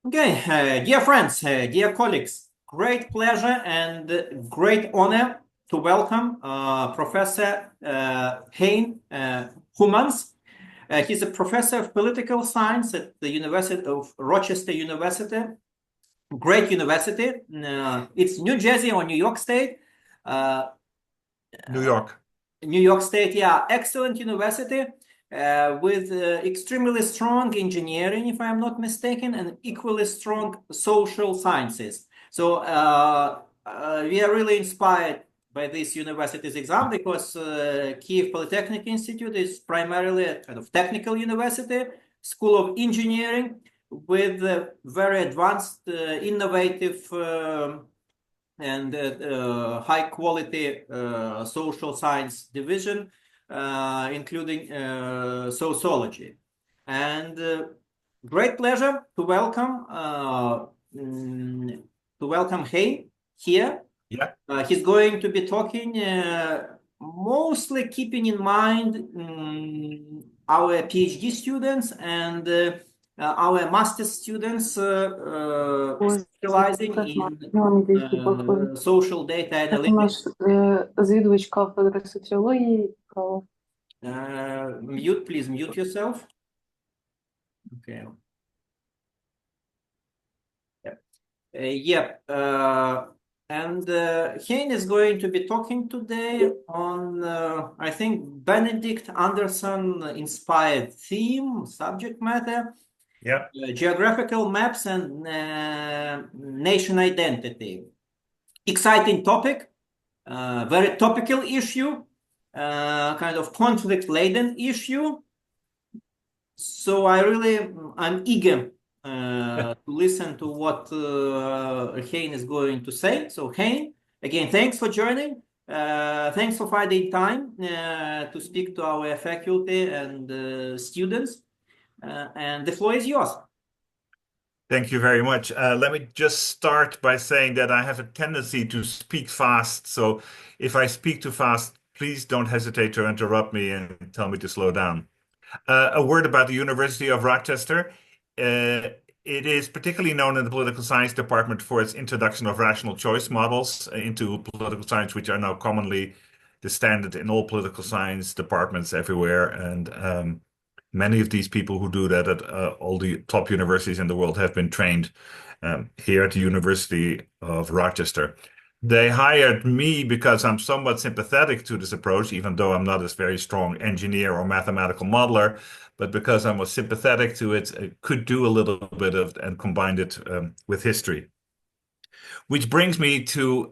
Okay, dear friends, dear colleagues, great pleasure and great honor to welcome Professor Hein Humans. He's a professor of political science at the University of Rochester University. Great university. It's New Jersey or New York State. New York. New York State, yeah, excellent university with extremely strong engineering, if I'm not mistaken, and equally strong social sciences. So we are really inspired by this university's exam because Kyiv Polytechnic Institute is primarily a kind of technical university, school of engineering with very advanced, innovative and high quality social science division, including sociology. And great pleasure to welcome Hein here. Yeah. He's going to be talking mostly keeping in mind our PhD students and our master's students specializing in social data analytics. Звідувач кафедри соціології. Please mute yourself. Okay. And Hein is going to be talking today on, I think, Benedict Anderson inspired theme, subject matter. Yeah. Geographical maps and nation identity. Exciting topic, very topical issue, kind of conflict-laden issue. So I'm eager to listen to what Hein is going to say. So Hein, again, thanks for joining. Thanks for finding time to speak to our faculty and students. And the floor is yours. Thank you very much. Let me just start by saying that I have a tendency to speak fast. So if I speak too fast, please don't hesitate to interrupt me and tell me to slow down. A word about the University of Rochester. It is particularly known in the political science department for its introduction of rational choice models into political science, which are now commonly the standard in all political science departments everywhere. And many of these people who do that at all the top universities in the world have been trained here at the University of Rochester. They hired me because I'm somewhat sympathetic to this approach, even though I'm not a very strong engineer or mathematical modeler, but because I was sympathetic to it, I could do a little bit of and combined it with history. Which brings me to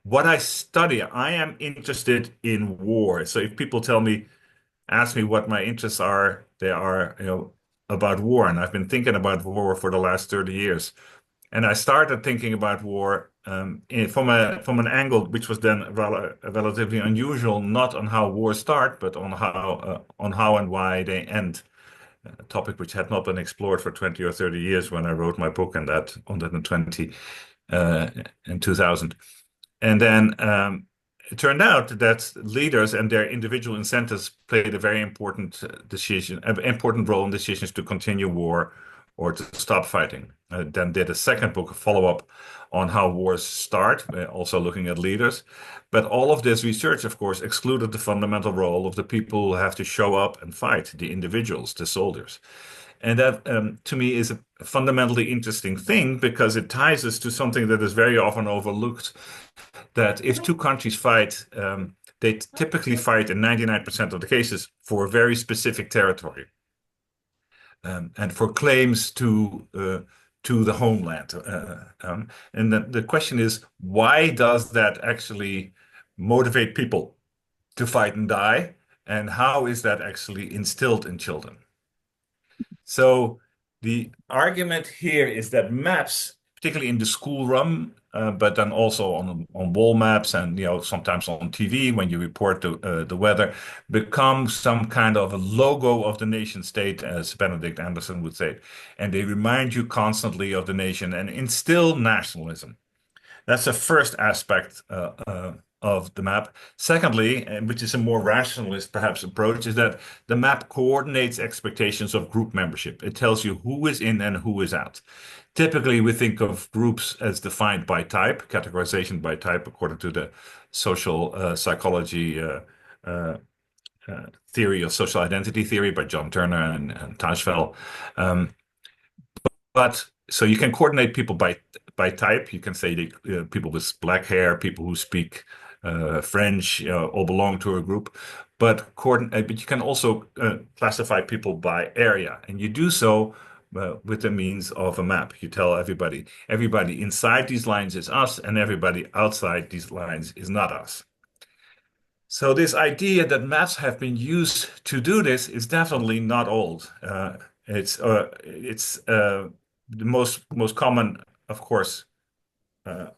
what I study. I am interested in war. So if people ask me what my interests are, they are, about war. And I've been thinking about war for the last 30 years. And I started thinking about war from an angle which was then relatively unusual, not on how wars start, but on how and why they end. A topic which had not been explored for 20 or 30 years when I wrote my book on that in 2000. And then it turned out that leaders and their individual incentives played a very important role in decisions to continue war or to stop fighting. Then did a second book, a follow-up on how wars start, also looking at leaders. But all of this research, of course, excluded the fundamental role of the people who have to show up and fight, the individuals, the soldiers. And that, to me, is a fundamentally interesting thing because it ties us to something that is very often overlooked, that if two countries fight, they typically fight in 99% of the cases for a very specific territory and for claims to the homeland. And the question is, why does that actually motivate people to fight and die? And how is that actually instilled in children? So the argument here is that maps, particularly in the schoolroom, but then also on wall maps and sometimes on TV when you report the weather, become some kind of a logo of the nation state, as Benedict Anderson would say, and they remind you constantly of the nation and instill nationalism. That's the first aspect of the map. Secondly, and which is a more rationalist perhaps approach, is that the map coordinates expectations of group membership. It tells you who is in and who is out. Typically, we think of groups as defined by type, categorization by type, according to the social psychology theory of social identity theory by John Turner and Tajfel. But so you can coordinate people by type. You can say people with black hair, people who speak French, all belong to a group. But you can also classify people by area, and you do so with the means of a map. You tell everybody inside these lines is us, and everybody outside these lines is not us. So this idea that maps have been used to do this is definitely not old. It's the most common, of course,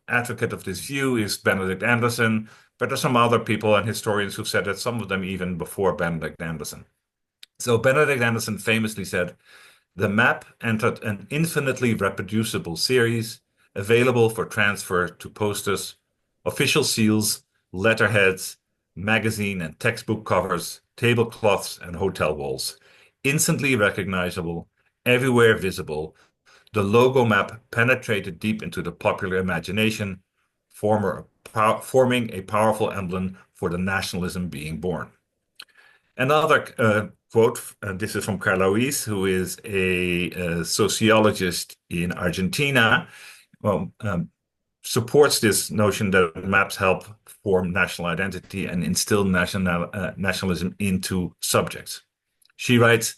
advocate of this view is Benedict Anderson, but there are some other people and historians who've said that, some of them even before Benedict Anderson. So Benedict Anderson famously said, "The map entered an infinitely reproducible series available for transfer to posters, official seals, letterheads, magazine and textbook covers, tablecloths and hotel walls. Instantly recognizable, everywhere visible, the logo map penetrated deep into the popular imagination, forming a powerful emblem for the nationalism being born." Another quote, and this is from Carla Ruiz, who is a sociologist in Argentina, supports this notion that maps help form national identity and instill nationalism into subjects. She writes,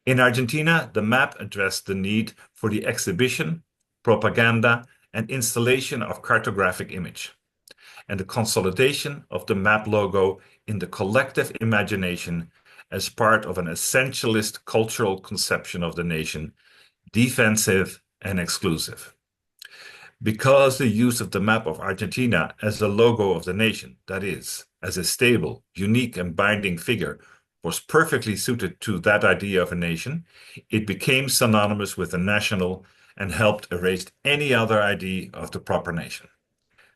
"In Argentina, the map addressed the need for the exhibition, propaganda, and installation of cartographic image, and the consolidation of the map logo in the collective imagination as part of an essentialist cultural conception of the nation, defensive and exclusive. Because the use of the map of Argentina as the logo of the nation, that is, as a stable, unique, and binding figure, was perfectly suited to that idea of a nation, it became synonymous with the national and helped erase any other idea of the proper nation."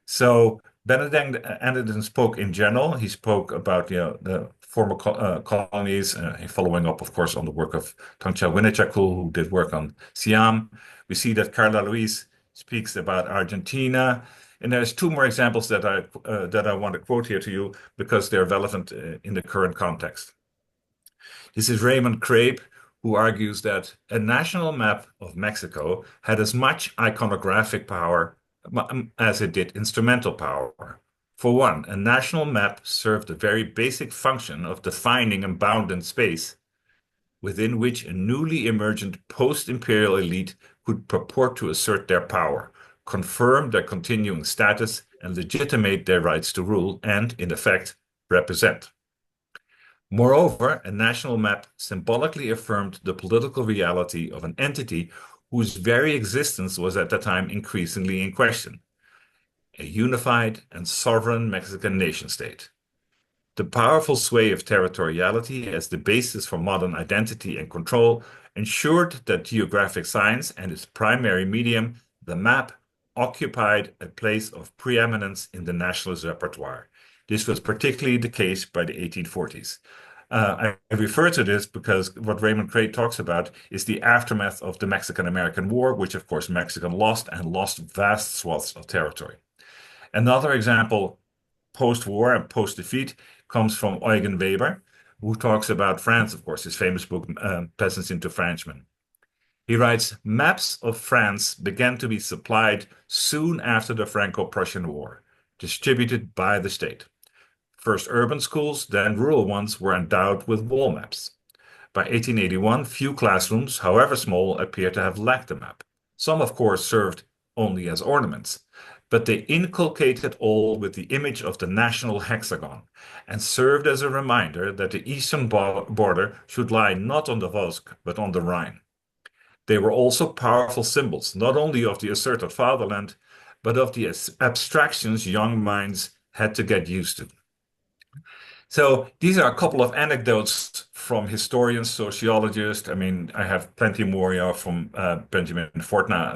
So Benedict Anderson spoke in general. He spoke about the former colonies, following up, of course, on the work of Tongcha Winnichakul, who did work on Siam. We see that Carla Ruiz speaks about Argentina. And there's two more examples that I want to quote here to you because they're relevant in the current context. This is Raymond Crabe, who argues that a national map of Mexico had as much iconographic power as it did instrumental power. For one, a national map served the very basic function of defining and bounding space within which a newly emergent post-imperial elite could purport to assert their power, confirm their continuing status, and legitimate their rights to rule and, in effect, represent. Moreover, a national map symbolically affirmed the political reality of an entity whose very existence was at the time increasingly in question: a unified and sovereign Mexican nation-state. The powerful sway of territoriality as the basis for modern identity and control ensured that geographic science and its primary medium, the map, occupied a place of preeminence in the nationalist repertoire. This was particularly the case by the 1840s. I refer to this because what Raymond Craig talks about is the aftermath of the Mexican-American War, which of course Mexico lost vast swaths of territory. Another example, post-war and post-defeat, comes from Eugen Weber, who talks about France, of course, his famous book, Peasants into Frenchmen. He writes, "Maps of France began to be supplied soon after the Franco-Prussian War, distributed by the state. First urban schools, then rural ones, were endowed with wall maps. By 1881, few classrooms, however small, appear to have lacked a map. Some, of course, served only as ornaments, but they inculcated all with the image of the national hexagon and served as a reminder that the eastern border should lie not on the Vosges, but on the Rhine. They were also powerful symbols, not only of the asserted fatherland, but of the abstractions young minds had to get used to." So these are a couple of anecdotes from historians, sociologists. I mean, I have plenty more from Benjamin Fortna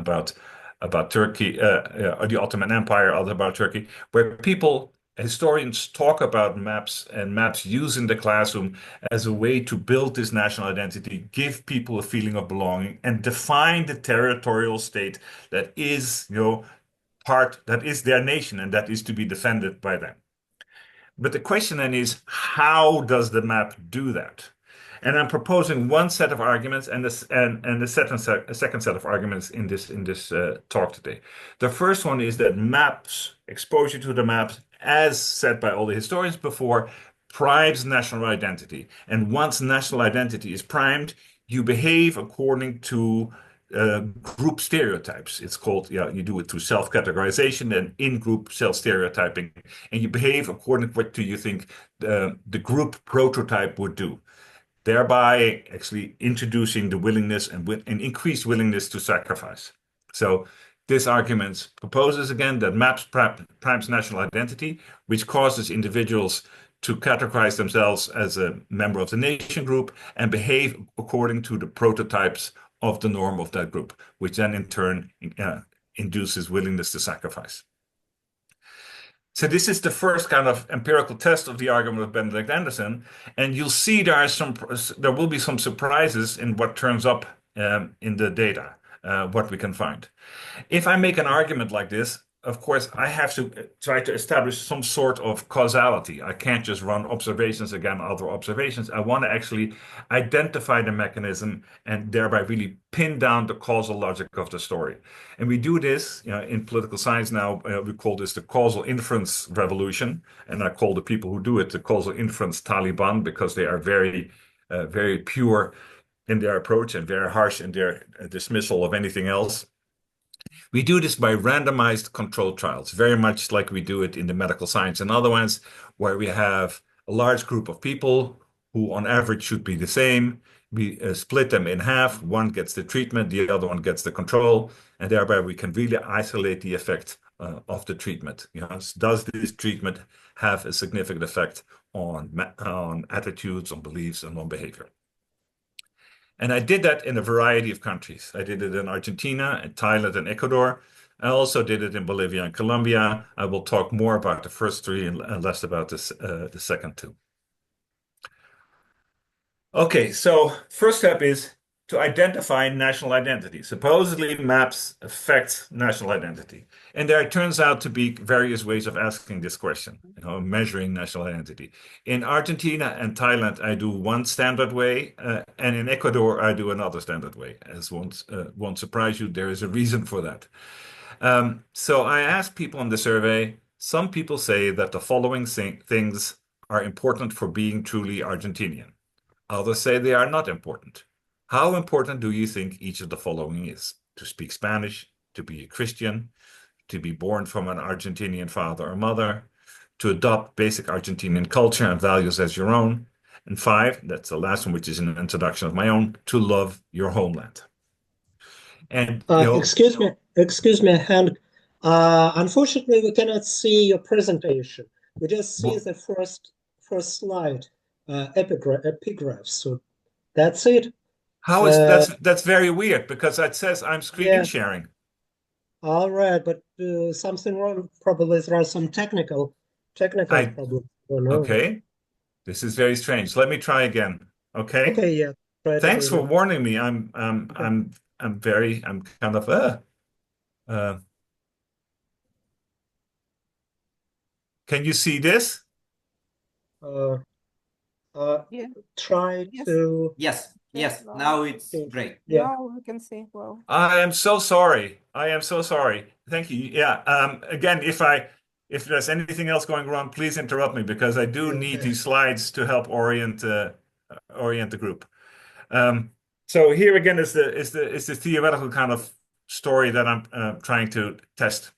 about Turkey, or the Ottoman Empire, about Turkey, where people historians talk about maps and maps used in the classroom as a way to build this national identity, give people a feeling of belonging, and define the territorial state that is, that is their nation and that is to be defended by them. But the question then is, how does the map do that? And I'm proposing one set of arguments and a second set of arguments in this talk today. The first one is that maps, exposure to the maps, as said by all the historians before, primes national identity. And once national identity is primed, you behave according to group stereotypes. It's called, you do it through self-categorization and in-group self-stereotyping. And you behave according to what you think the group prototype would do, thereby actually introducing the willingness and increased willingness to sacrifice. So this argument proposes again that maps primes national identity, which causes individuals to categorize themselves as a member of the nation group and behave according to the prototypes of the norm of that group, which then in turn induces willingness to sacrifice. So this is the first kind of empirical test of the argument of Benedict Anderson, and you'll see there will be some surprises in what turns up in the data, what we can find. If I make an argument like this, of course, I have to try to establish some sort of causality. I can't just run observations against other observations. I want to actually identify the mechanism and thereby really pin down the causal logic of the story. And we do this, in political science now, we call this the causal inference revolution. And I call the people who do it the causal inference Taliban, because they are very, very pure in their approach and very harsh in their dismissal of anything else. We do this by randomized controlled trials, very much like we do it in the medical science and other ones, where we have a large group of people who on average should be the same. We split them in half. One gets the treatment, the other one gets the control, and thereby we can really isolate the effect of the treatment. Does this treatment have a significant effect on attitudes, on beliefs, and on behavior? And I did that in a variety of countries. I did it in Argentina, and Thailand, and Ecuador. I also did it in Bolivia and Colombia. I will talk more about the first three and less about the second two. Okay, so first step is to identify national identity. Supposedly maps affect national identity. And there turns out to be various ways of asking this question, measuring national identity. In Argentina and Thailand, I do one standard way, and in Ecuador, I do another standard way. As won't surprise you, there is a reason for that. So I asked people in the survey, some people say that the following things are important for being truly Argentinian. Others say they are not important. How important do you think each of the following is? To speak Spanish, to be a Christian, to be born from an Argentinian father or mother, to adopt basic Argentinian culture and values as your own, and 5, that's the last one, which is an introduction of my own, to love your homeland. And excuse me, Henk. Unfortunately, we cannot see your presentation. We just see the first slide, epigraph. So that's it. How is that's very weird, because it says I'm screen sharing. All right, but something wrong. Probably there are some technical problems. Okay, this is very strange. Let me try again. Okay. Okay. Yeah. Thanks for warning me. I'm kind of Can you see this? Try to. Yes. Now it's great. Yeah. Now we can see well. I am so sorry. Thank you. Yeah. Again, if there's anything else going wrong, please interrupt me, because I do need these slides to help orient the group. So here again is the theoretical kind of story that I'm trying to test.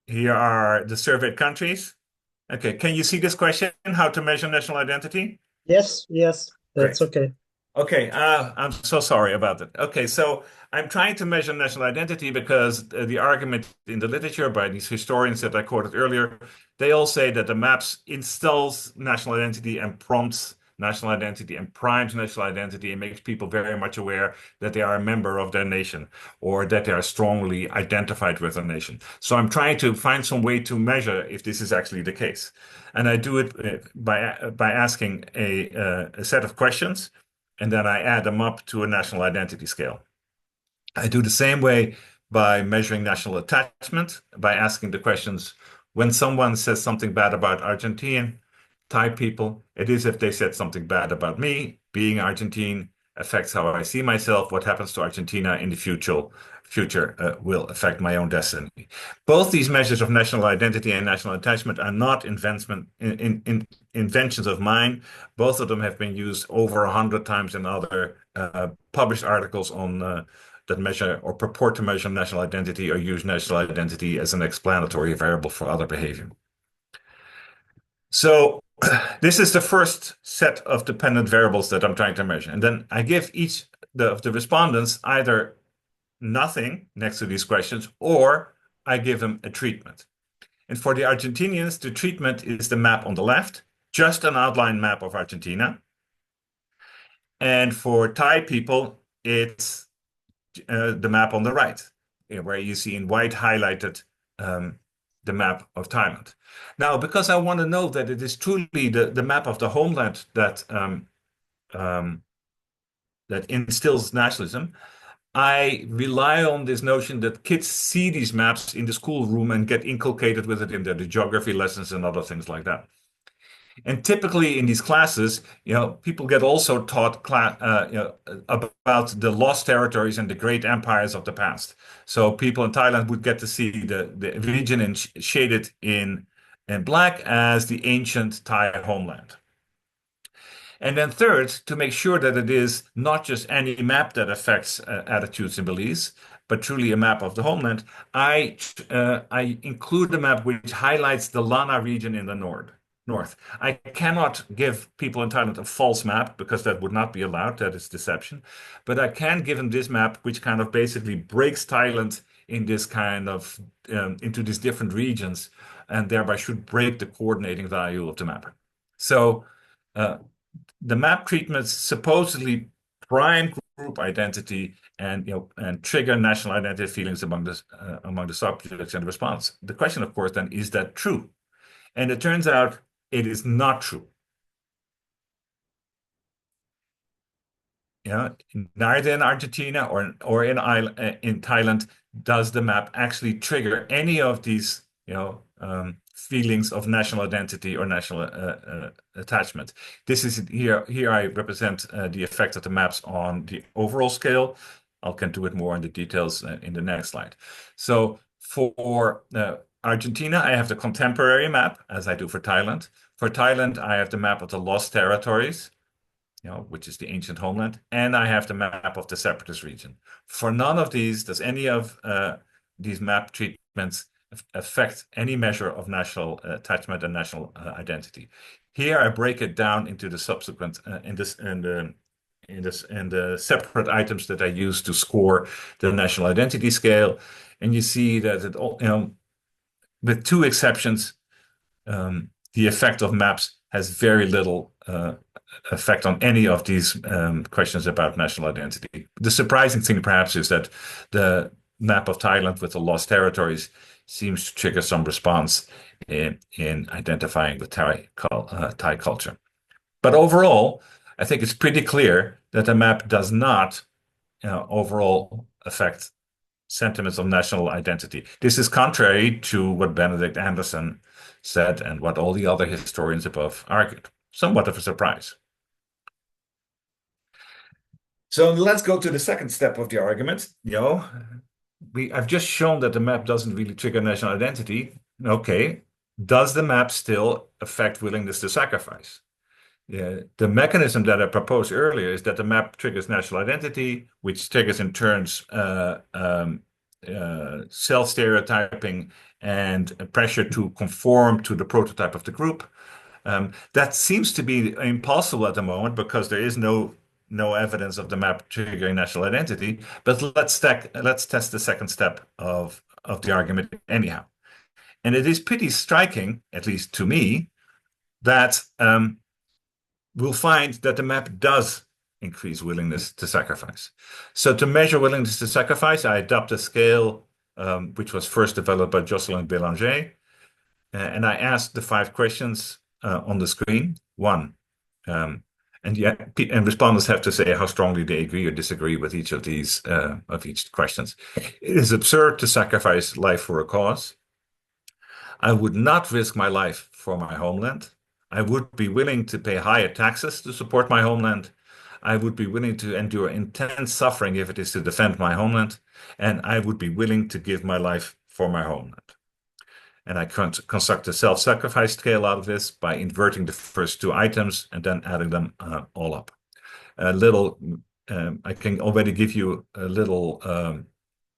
Here are the surveyed countries. Okay, can you see this question? How to measure national identity? Yes, that's Great. okay. Okay, I'm so sorry about that. Okay, so I'm trying to measure national identity because the argument in the literature by these historians that I quoted earlier, they all say that the maps instills national identity and prompts national identity and primes national identity and makes people very much aware that they are a member of their nation or that they are strongly identified with their nation. So I'm trying to find some way to measure if this is actually the case. And I do it by asking a set of questions, and then I add them up to a national identity scale. I do the same way by measuring national attachment, by asking the questions, when someone says something bad about Argentine, Thai people, it is if they said something bad about me. Being Argentine affects how I see myself. What happens to Argentina in the future will affect my own destiny. Both these measures of national identity and national attachment are not inventions of mine. Both of them have been used over 100 times in other published articles on that measure or purport to measure national identity or use national identity as an explanatory variable for other behavior. So this is the first set of dependent variables that I'm trying to measure. And then I give each of the respondents either nothing next to these questions, or I give them a treatment. And for the Argentinians, the treatment is the map on the left, just an outline map of Argentina. And for Thai people, it's the map on the right, where you see in white highlighted the map of Thailand. Now, because I want to know that it is truly the map of the homeland that that instills nationalism, I rely on this notion that kids see these maps in the schoolroom and get inculcated with it in their geography lessons and other things like that. And typically in these classes, people get also taught about the lost territories and the great empires of the past. So people in Thailand would get to see the region shaded in black as the ancient Thai homeland. And then third, to make sure that it is not just any map that affects attitudes and beliefs, but truly a map of the homeland, I include the map which highlights the Lana region in the north. I cannot give people in Thailand a false map because that would not be allowed. That is deception. But I can give them this map, which kind of basically breaks Thailand in this kind of into these different regions, and thereby should break the coordinating value of the map. So the map treatments supposedly prime group identity and trigger national identity feelings among the subjects and the response. The question, of course, then is that true? And it turns out it is not true. Neither in Argentina or in Thailand does the map actually trigger any of these feelings of national identity or national attachment. This is here I represent the effect of the maps on the overall scale. I can do it more in the details in the next slide. So for Argentina, I have the contemporary map, as I do for Thailand. For Thailand, I have the map of the lost territories, which is the ancient homeland, and I have the map of the separatist region. For none of these does any of these map treatments affect any measure of national attachment and national identity. Here, I break it down into the subsequent in the separate items that I use to score the national identity scale, and you see that it all, with two exceptions, the effect of maps has very little effect on any of these questions about national identity. The surprising thing, perhaps, is that the map of Thailand with the lost territories seems to trigger some response in identifying with Thai culture. But overall, I think it's pretty clear that the map does not overall affect sentiments of national identity. This is contrary to what Benedict Anderson said and what all the other historians above argued. Somewhat of a surprise. So let's go to the second step of the argument. I've just shown that the map doesn't really trigger national identity. Okay, does the map still affect willingness to sacrifice? The mechanism that I proposed earlier is that the map triggers national identity, which triggers in turn self-stereotyping and pressure to conform to the prototype of the group. That seems to be impossible at the moment because there is no evidence of the map triggering national identity. But let's test the second step of the argument anyhow. And it is pretty striking, at least to me, that we'll find that the map does increase willingness to sacrifice. So to measure willingness to sacrifice, I adopt a scale which was first developed by Jocelyn Bélanger, and I asked the 5 questions on the screen. 1, and respondents have to say how strongly they agree or disagree with each of these questions. It is absurd to sacrifice life for a cause. I would not risk my life for my homeland. I would be willing to pay higher taxes to support my homeland. I would be willing to endure intense suffering if it is to defend my homeland. And I would be willing to give my life for my homeland. And I construct a self-sacrifice scale out of this by inverting the first 2 items and then adding them all up. I can already give you a little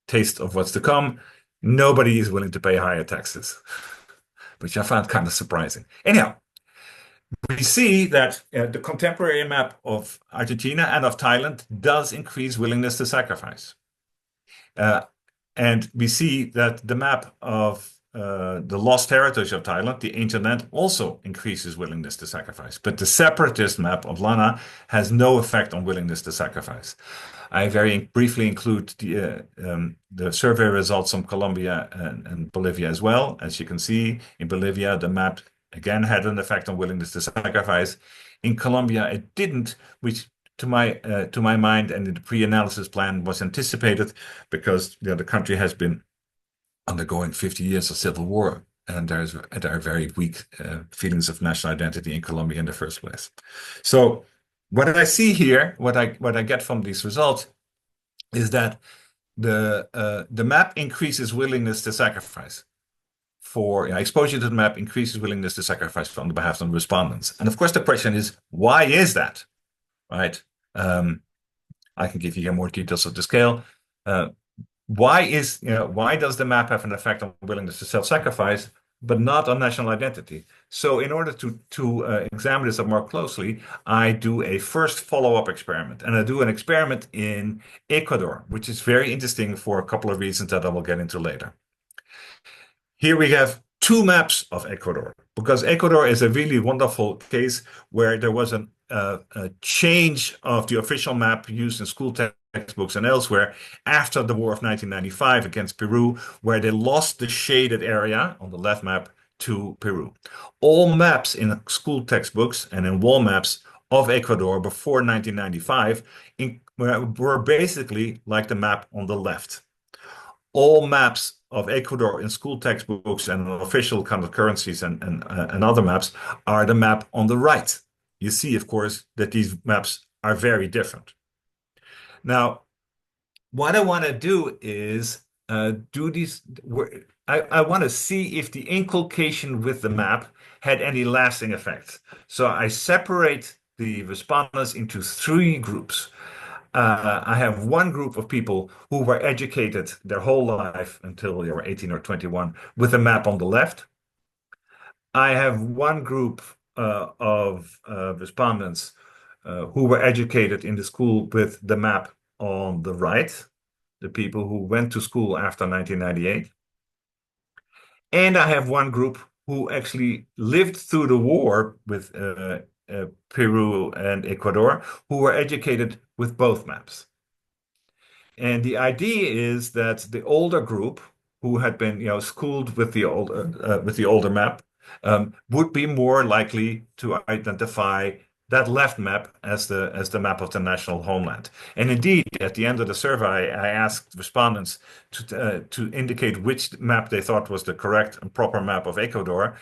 taste of what's to come. Nobody is willing to pay higher taxes, which I found kind of surprising. Anyhow, we see that the contemporary map of Argentina and of Thailand does increase willingness to sacrifice. And we see that the map of the lost territories of Thailand, the ancient land, also increases willingness to sacrifice. But the separatist map of Lana has no effect on willingness to sacrifice. I very briefly include the survey results from Colombia and Bolivia as well. As you can see, in Bolivia, the map again had an effect on willingness to sacrifice. In Colombia, it didn't, which to my mind and in the pre-analysis plan was anticipated because the country has been undergoing 50 years of civil war, and there are very weak feelings of national identity in Colombia in the first place. So what I see here, what I get from these results, is that the map increases willingness to sacrifice. Exposure to the map increases willingness to sacrifice on the behalf of the respondents. And of course, the question is, why is that? Right? I can give you here more details of the scale. Why does the map have an effect on willingness to self-sacrifice, but not on national identity? So in order to examine this more closely, I do a first follow-up experiment. And I do an experiment in Ecuador, which is very interesting for a couple of reasons that I will get into later. Here we have 2 maps of Ecuador, because Ecuador is a really wonderful case where there was a change of the official map used in school textbooks and elsewhere after the war of 1995 against Peru, where they lost the shaded area on the left map to Peru. All maps in school textbooks and in wall maps of Ecuador before 1995 were basically like the map on the left. All maps of Ecuador in school textbooks and official kind of currencies and other maps are the map on the right. You see, of course, that these maps are very different. Now, what I want to do is I want to see if the inculcation with the map had any lasting effects. So I separate the respondents into 3 groups. I have one group of people who were educated their whole life until they were 18 or 21 with a map on the left. I have one group of respondents who were educated in the school with the map on the right, the people who went to school after 1998. And I have one group who actually lived through the war with Peru and Ecuador, who were educated with both maps. And the idea is that the older group, who had been schooled with the older map, would be more likely to identify that left map as the map of the national homeland. And indeed, at the end of the survey, I asked respondents to indicate which map they thought was the correct and proper map of Ecuador.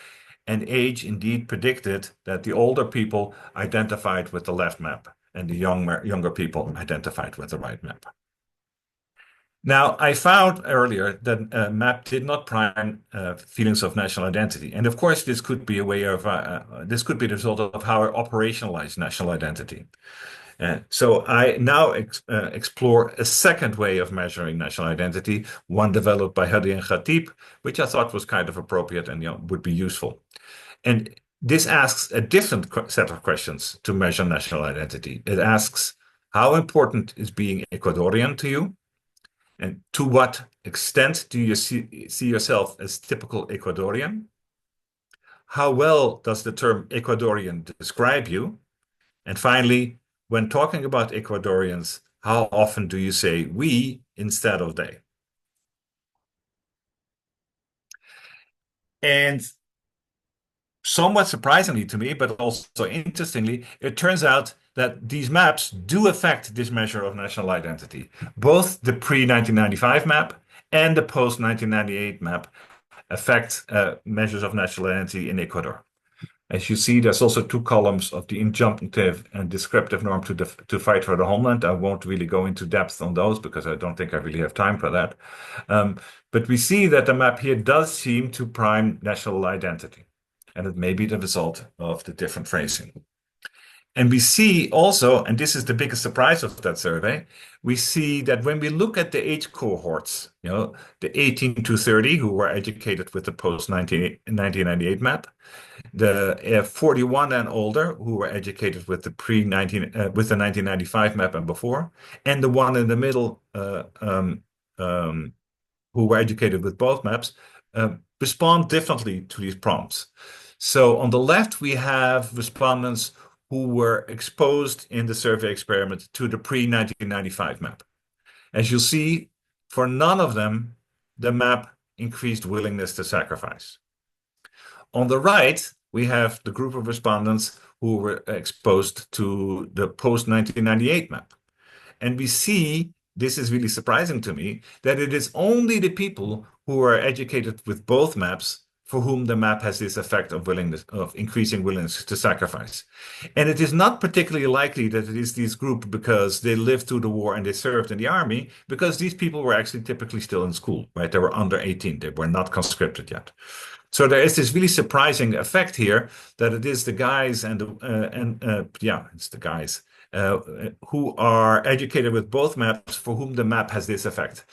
And age indeed predicted that the older people identified with the left map and the younger people identified with the right map. Now, I found earlier that map did not prime feelings of national identity. And of course, this could be a way of, this could be the result of how I operationalize national identity. So I now explore a second way of measuring national identity, one developed by Hadi and Khatib, which I thought was kind of appropriate and would be useful. And this asks a different set of questions to measure national identity. It asks, how important is being Ecuadorian to you? And to what extent do you see yourself as typical Ecuadorian? How well does the term Ecuadorian describe you? And finally, when talking about Ecuadorians, how often do you say we instead of they? And somewhat surprisingly to me, but also interestingly, it turns out that these maps do affect this measure of national identity. Both the pre-1995 map and the post-1998 map affect measures of national identity in Ecuador. As you see, there's also two columns of the injunctive and descriptive norm to fight for the homeland. I won't really go into depth on those because I don't think I really have time for that. But we see that the map here does seem to prime national identity. And it may be the result of the different phrasing. And we see also, and this is the biggest surprise of that survey, we see that when we look at the age cohorts, the 18 to 30 who were educated with the post-1998 map, the 41 and older who were educated with the with the 1995 map and before, and the one in the middle who were educated with both maps, respond differently to these prompts. So on the left, we have respondents who were exposed in the survey experiment to the pre-1995 map. As you'll see, for none of them, the map increased willingness to sacrifice. On the right, we have the group of respondents who were exposed to the post-1998 map. And we see, this is really surprising to me, that it is only the people who are educated with both maps for whom the map has this effect of increasing willingness to sacrifice. And it is not particularly likely that it is this group because they lived through the war and they served in the army, because these people were actually typically still in school, right? They were under 18, they were not conscripted yet. So there is this really surprising effect here that it is the guys it's the guys who are educated with both maps for whom the map has this effect.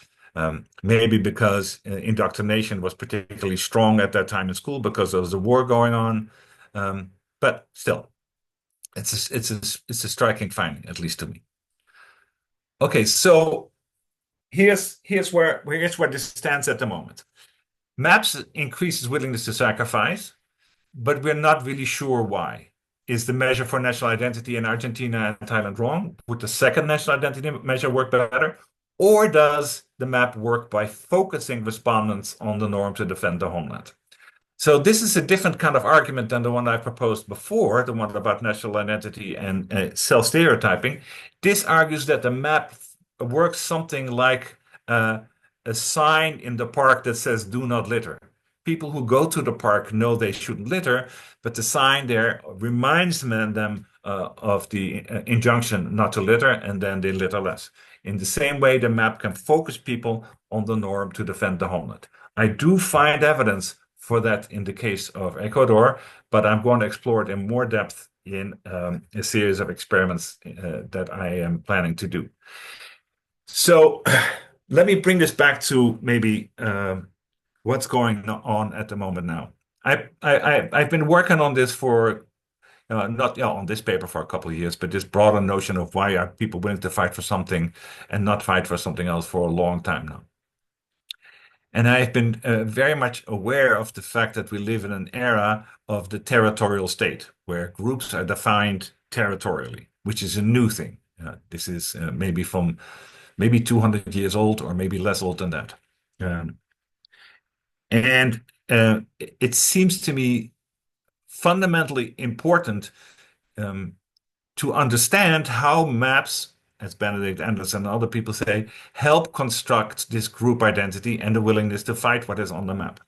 Maybe because indoctrination was particularly strong at that time in school because there was a war going on, but still, it's a striking finding, at least to me. Okay, so here's where this stands at the moment. Maps increases willingness to sacrifice, but we're not really sure why. Is the measure for national identity in Argentina and Thailand wrong? Would the second national identity measure work better? Or does the map work by focusing respondents on the norm to defend the homeland? So this is a different kind of argument than the one I proposed before, the one about national identity and self-stereotyping. This argues that the map works something like a sign in the park that says, "Do not litter." People who go to the park know they shouldn't litter, but the sign there reminds them of the injunction not to litter, and then they litter less. In the same way, the map can focus people on the norm to defend the homeland. I do find evidence for that in the case of Ecuador, but I'm going to explore it in more depth in a series of experiments that I am planning to do. So let me bring this back to maybe what's going on at the moment now. I've been working on this for not on this paper for a couple of years, but this broader notion of why are people willing to fight for something and not fight for something else for a long time now. And I've been very much aware of the fact that we live in an era of the territorial state, where groups are defined territorially, which is a new thing. This is maybe 200 years old, or maybe less old than that. It seems to me fundamentally important to understand how maps, as Benedict Anderson and other people say, help construct this group identity and the willingness to fight what is on the map.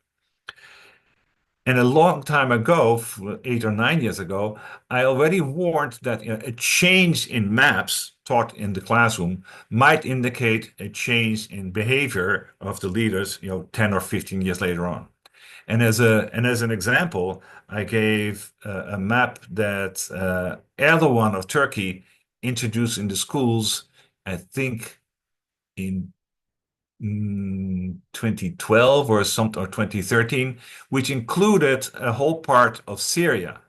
And a long time ago, 8 or 9 years ago, I already warned that a change in maps taught in the classroom might indicate a change in behavior of the leaders, 10 or 15 years later on. And as an example, I gave a map that Erdogan of Turkey introduced in the schools, I think in 2012 or 2013, which included a whole part of Syria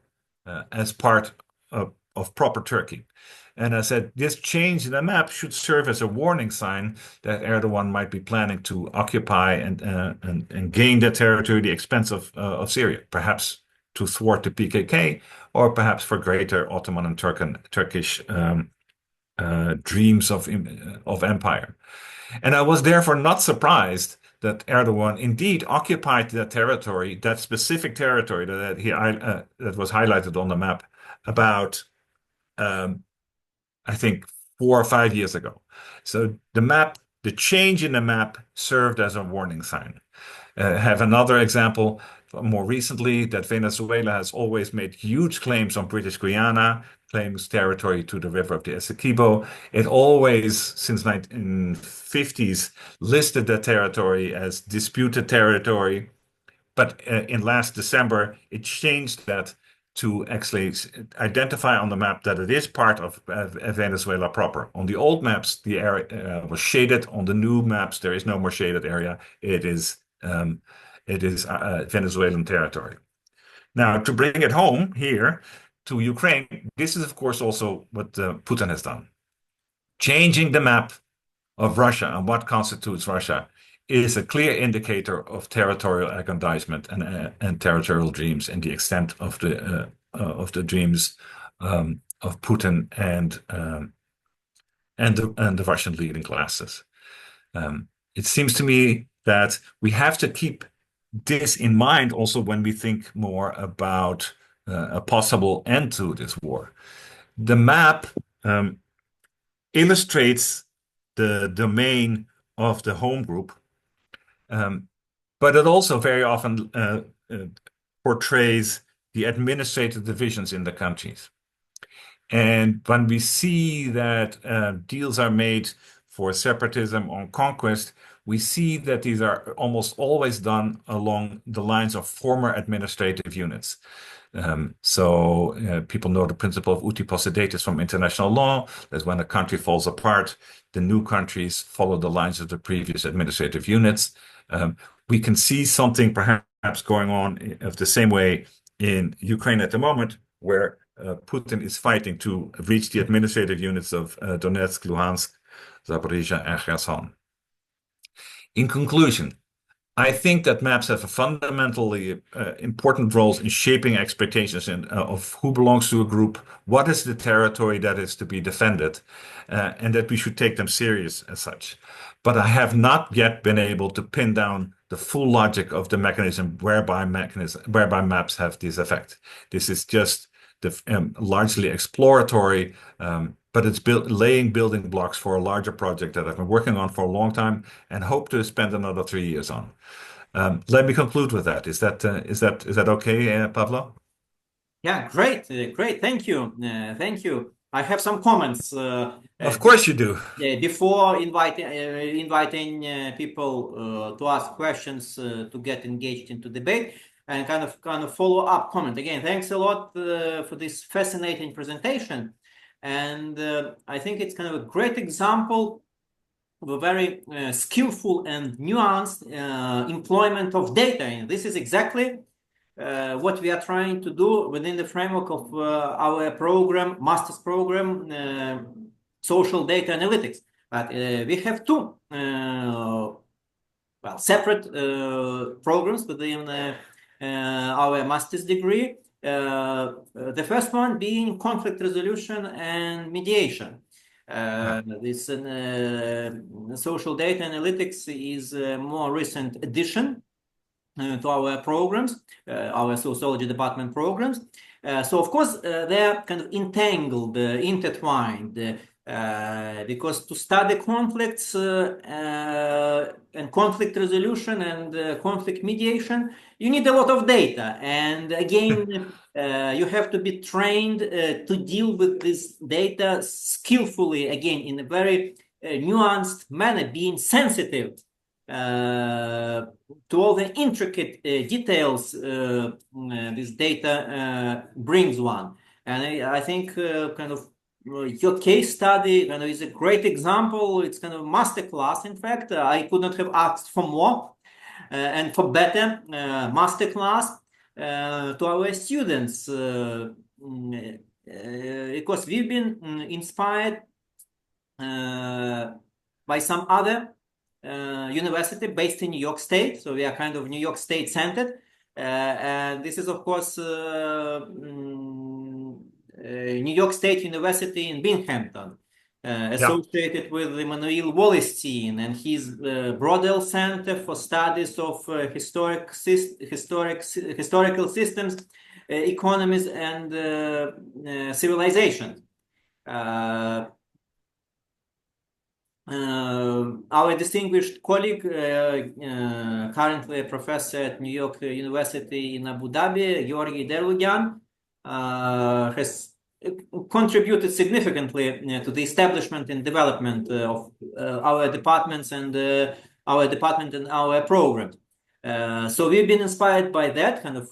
as part of proper Turkey. And I said, this change in the map should serve as a warning sign that Erdogan might be planning to occupy and gain that territory at the expense of Syria, perhaps to thwart the PKK, or perhaps for greater Ottoman and Turkish dreams of empire. And I was therefore not surprised that Erdogan indeed occupied that territory, that specific territory that was highlighted on the map about, I think, 4 or 5 years ago. So the change in the map served as a warning sign. Have another example more recently, that Venezuela has always made huge claims on British Guiana, claims territory to the river of the Essequibo. It always, since 1950s, listed that territory as disputed territory. But in last December, it changed that to actually identify on the map that it is part of Venezuela proper. On the old maps, the area was shaded. On the new maps, there is no more shaded area. It is Venezuelan territory. Now, to bring it home here to Ukraine, this is, of course, also what Putin has done. Changing the map of Russia and what constitutes Russia is a clear indicator of territorial aggrandizement and territorial dreams, and the extent of the dreams of Putin and the Russian leading classes. It seems to me that we have to keep this in mind also when we think more about a possible end to this war. The map illustrates the domain of the home group, but it also very often portrays the administrative divisions in the countries. And when we see that deals are made for separatism or conquest, we see that these are almost always done along the lines of former administrative units. People know the principle of uti possidetis from international law, that when a country falls apart, the new countries follow the lines of the previous administrative units. We can see something perhaps going on of the same way in Ukraine at the moment, where Putin is fighting to reach the administrative units of Donetsk, Luhansk, Zaporizhia, and Kherson. In conclusion, I think that maps have a fundamentally important role in shaping expectations of who belongs to a group, what is the territory that is to be defended, and that we should take them serious as such. But I have not yet been able to pin down the full logic of the mechanism whereby maps have this effect. This is just the largely exploratory, but it's laying building blocks for a larger project that I've been working on for a long time and hope to spend another 3 years on. Let me conclude with that. Is that okay, Pavlo? Yeah, great. Thank you. Thank you. I have some comments. Of course you do. Before inviting people to ask questions to get engaged into debate, and kind of follow-up comment. Again, thanks a lot for this fascinating presentation. And I think it's kind of a great example of a very skillful and nuanced employment of data. And this is exactly what we are trying to do within the framework of our program, master's program, social data analytics. But we have two separate programs within our master's degree. The first one being conflict resolution and mediation. This social data analytics is a more recent addition to our programs, our sociology department programs. So of course they're kind of entangled, intertwined, because to study conflicts and conflict resolution and conflict mediation, you need a lot of data. And again, you have to be trained to deal with this data skillfully, again, in a very nuanced manner, being sensitive to all the intricate details this data brings one. And I think kind of your case study is a great example. It's kind of a masterclass. In fact, I could not have asked for more and for better masterclass to our students, because we've been inspired by some other university based in New York State. So we are kind of New York State centered. And this is, of course, New York State University in Binghamton, associated with Emmanuel Wallerstein and his Brodel Center for Studies of Historical Systems, Economies, and Civilizations. Our distinguished colleague, currently a professor at New York University in Abu Dhabi, Georgi Derlugyan, has contributed significantly to the establishment and development of our departments and our program. So we've been inspired by that kind of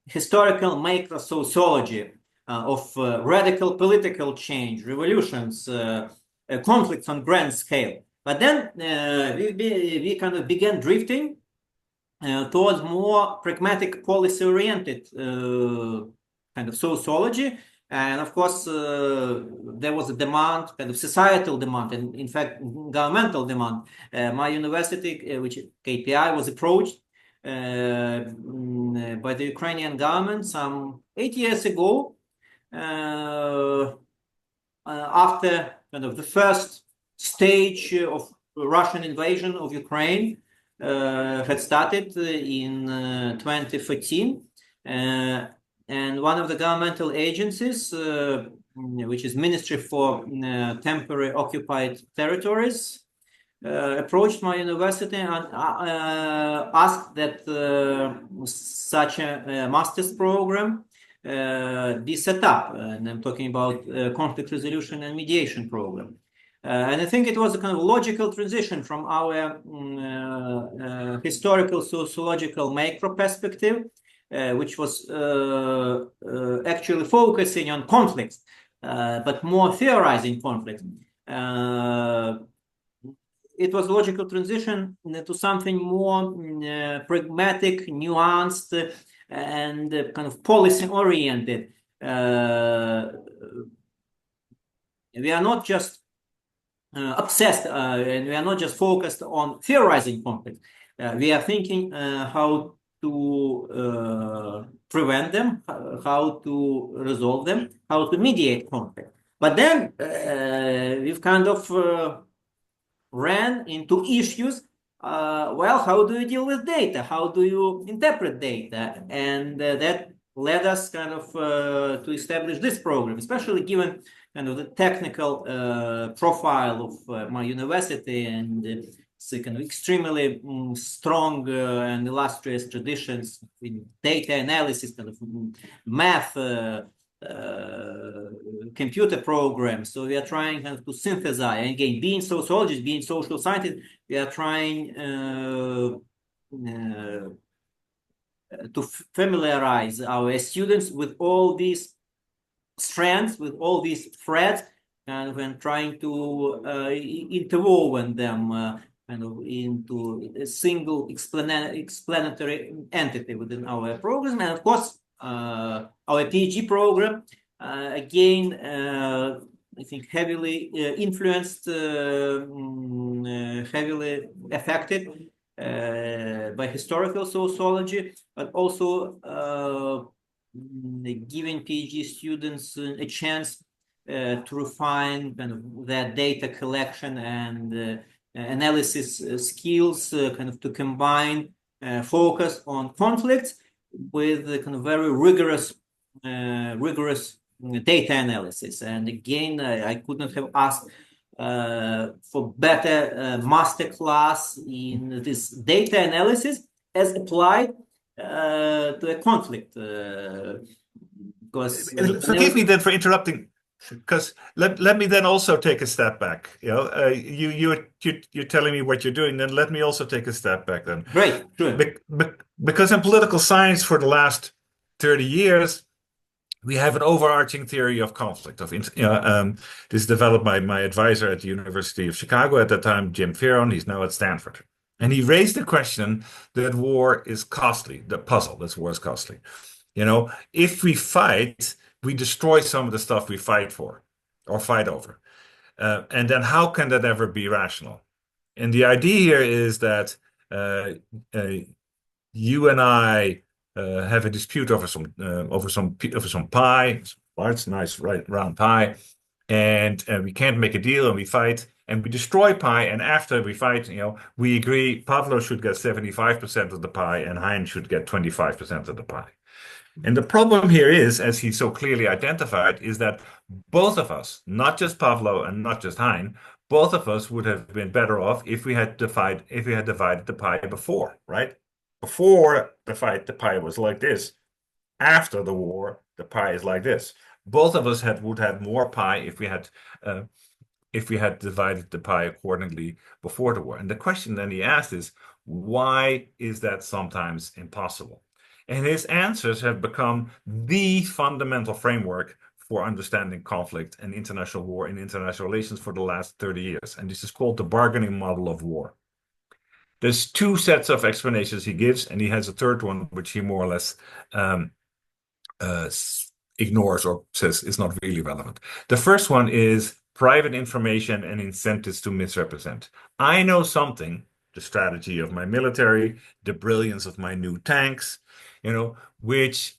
historical macro-sociology of radical political change, revolutions, conflicts on grand scale. But then we kind of began drifting towards more pragmatic, policy-oriented kind of sociology. And of course, there was a demand, kind of societal demand, and in fact, governmental demand. My university, which KPI, was approached by the Ukrainian government some 8 years ago, after kind of the first stage of Russian invasion of Ukraine had started in 2014. And one of the governmental agencies, which is Ministry for Temporary Occupied Territories, approached my university and asked that such a master's program be set up. And I'm talking about conflict resolution and mediation program. And I think it was a kind of logical transition from our historical sociological macro perspective, which was actually focusing on conflicts, but more theorizing conflicts. It was a logical transition to something more pragmatic, nuanced, and kind of policy-oriented. We are not just obsessed, and we are not just focused on theorizing conflicts. We are thinking how to prevent them, how to resolve them, how to mediate conflict. But then we've kind of ran into issues. Well, how do you deal with data? How do you interpret data? And that led us kind of to establish this program, especially given kind of the technical profile of my university and it's a kind of extremely strong and illustrious traditions in data analysis, kind of math, computer programs. So we are trying kind of to synthesize, and again, being sociologists, being social scientists, we are trying to familiarize our students with all these strands, with all these threads, and when trying to interwoven them kind of into a single explanatory entity within our program. And of course, our PhD program, again, I think heavily influenced, heavily affected by historical sociology, but also giving PhD students a chance to refine kind of their data collection and analysis skills, kind of to combine focus on conflicts with the kind of very rigorous data analysis. And again, I could not have asked for better masterclass in this data analysis as applied to a conflict. Because forgive me then for interrupting, because let me then also take a step back. You know, you're telling me what you're doing, then let me also take a step back then. Right, sure. Because in political science for the last 30 years, we have an overarching theory of conflict. This is developed by my advisor at the University of Chicago at that time, Jim Fearon. He's now at Stanford. And he raised the question that war is costly, the puzzle, that war is costly. You know, if we fight, we destroy some of the stuff we fight for or fight over. And then how can that ever be rational? And the idea here is that you and I have a dispute over some pie, large, nice, right, round pie, and we can't make a deal, and we fight, and we destroy pie, and after we fight, we agree Pavlo should get 75% of the pie, and Hein should get 25% of the pie. And the problem here is, as he so clearly identified, is that both of us, not just Pavlo and not just Hein, both of us would have been better off if we had divided the pie before, right? Before the fight, the pie was like this. After the war, the pie is like this. Both of us would have more pie if we had divided the pie accordingly before the war. And the question then he asked is, why is that sometimes impossible? And his answers have become the fundamental framework for understanding conflict and international war and international relations for the last 30 years. And this is called the bargaining model of war. There's two sets of explanations he gives, and he has a third one, which he more or less ignores or says is not really relevant. The first one is private information and incentives to misrepresent. I know something, the strategy of my military, the brilliance of my new tanks, which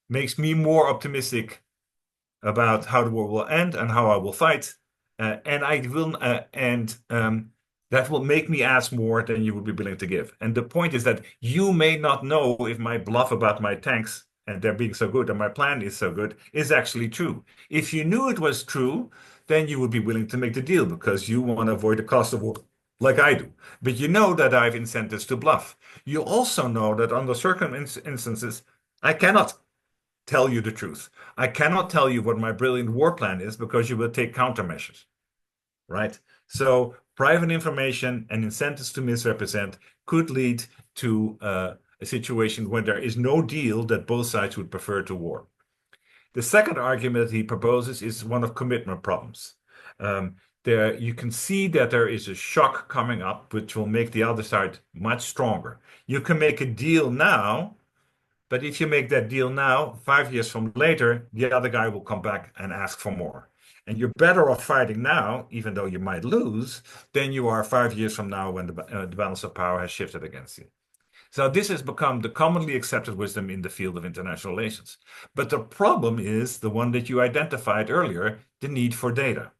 makes me more optimistic about how the war will end and how I will fight, that will make me ask more than you would be willing to give. And the point is that you may not know if my bluff about my tanks and they're being so good and my plan is so good is actually true. If you knew it was true, then you would be willing to make the deal because you want to avoid the cost of war, like I do. But you know that I have incentives to bluff. You also know that under certain instances, I cannot tell you the truth. I cannot tell you what my brilliant war plan is because you will take countermeasures, right? So private information and incentives to misrepresent could lead to a situation where there is no deal that both sides would prefer to war. The second argument that he proposes is one of commitment problems. There you can see that there is a shock coming up which will make the other side much stronger. You can make a deal now, but if you make that deal now, 5 years from later, the other guy will come back and ask for more. And you're better off fighting now, even though you might lose, than you are 5 years from now when the balance of power has shifted against you. So this has become the commonly accepted wisdom in the field of international relations. But the problem is the one that you identified earlier, the need for data.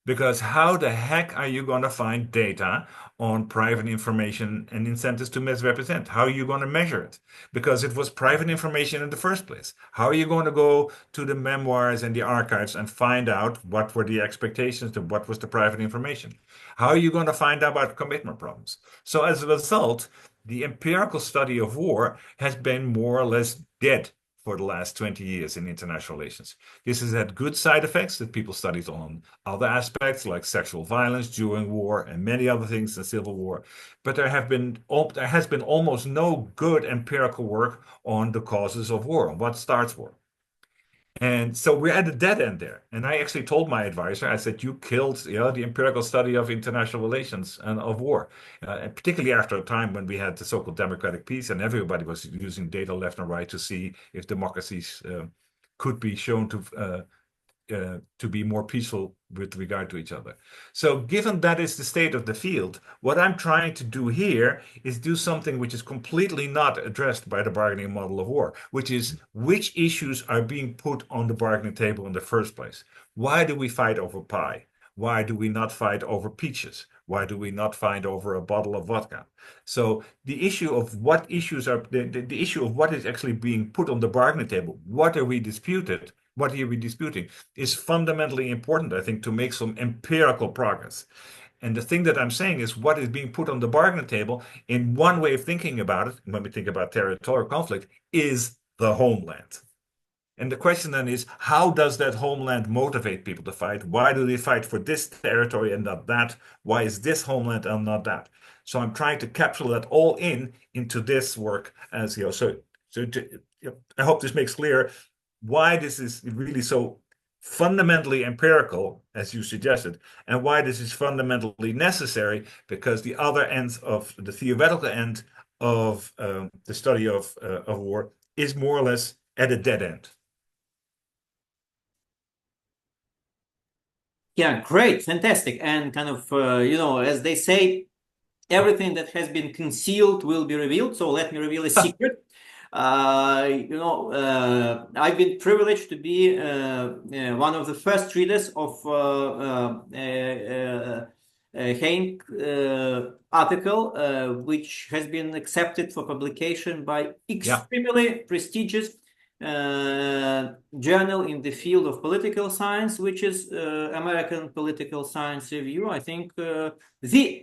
Because how the heck are you going to find data on private information and incentives to misrepresent? How are you going to measure it? Because it was private information in the first place. How are you going to go to the memoirs and the archives and find out what were the expectations and what was the private information? How are you going to find out about commitment problems? So as a result, the empirical study of war has been more or less dead for the last 20 years in international relations. This has had good side effects that people studied on other aspects like sexual violence during war and many other things in civil war. But there has been almost no good empirical work on the causes of war, on what starts war. And so we're at a dead end there. And I actually told my advisor, I said, you killed the empirical study of international relations and of war. And particularly after a time when we had the so-called democratic peace and everybody was using data left and right to see if democracies could be shown to be more peaceful with regard to each other. So given that is the state of the field, what I'm trying to do here is do something which is completely not addressed by the bargaining model of war, which is which issues are being put on the bargaining table in the first place. Why do we fight over pie? Why do we not fight over peaches? Why do we not fight over a bottle of vodka? So the issue of what issues are, the issue of what is actually being put on the bargaining table, what are we disputing, is fundamentally important, I think, to make some empirical progress. And the thing that I'm saying is what is being put on the bargaining table, in one way of thinking about it, when we think about territorial conflict, is the homeland. And the question then is, how does that homeland motivate people to fight? Why do they fight for this territory and not that? Why is this homeland and not that? So I'm trying to capture that all into this work as, I hope this makes clear why this is really so fundamentally empirical, as you suggested, and why this is fundamentally necessary, because the other end of the theoretical end of the study of war is more or less at a dead end. Yeah, great, fantastic. And kind of, as they say, everything that has been concealed will be revealed. So let me reveal a secret. I've been privileged to be one of the first readers of Henk article, which has been accepted for publication by extremely prestigious journal in the field of political science, which is American Political Science Review. I think the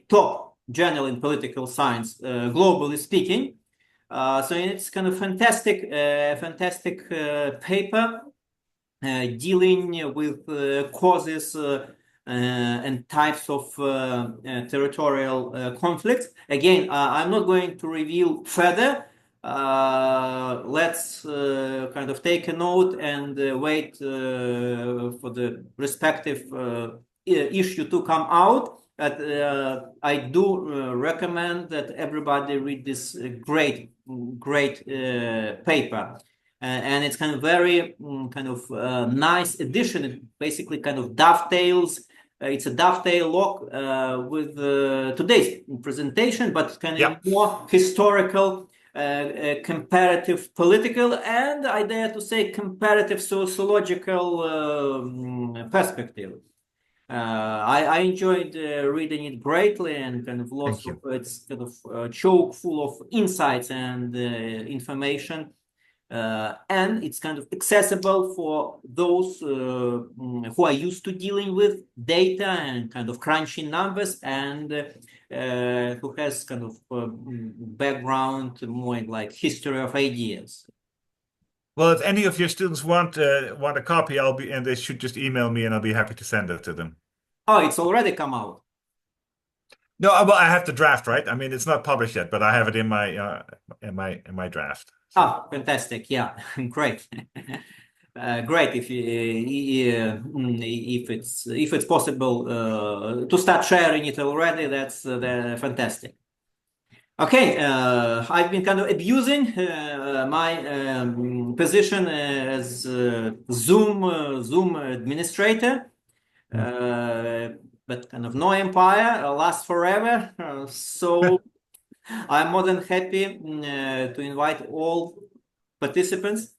top journal in political science, globally speaking. So it's kind of fantastic paper dealing with causes and types of territorial conflicts. Again, I'm not going to reveal further. Let's kind of take a note and wait for the respective issue to come out. But I do recommend that everybody read this great paper. And it's kind of very nice edition. It basically kind of dovetails. It's a dovetail log with today's presentation, but kind of more historical, comparative political, and I dare to say comparative sociological perspective. I enjoyed reading it greatly, and kind of lots of it's kind of chock full of insights and information. And it's kind of accessible for those who are used to dealing with data and kind of crunching numbers, and who has kind of background more in like history of ideas. Well, if any of your students want a copy, and they should just email me, and I'll be happy to send it to them. Oh, it's already come out. No, well, I have the draft, right? I mean, it's not published yet, but I have it in my draft. Oh, fantastic! Yeah, great, great. If it's possible to start sharing it already, that's fantastic. Okay, I've been kind of abusing my position as Zoom administrator, but kind of no empire lasts forever. So I'm more than happy to invite all participants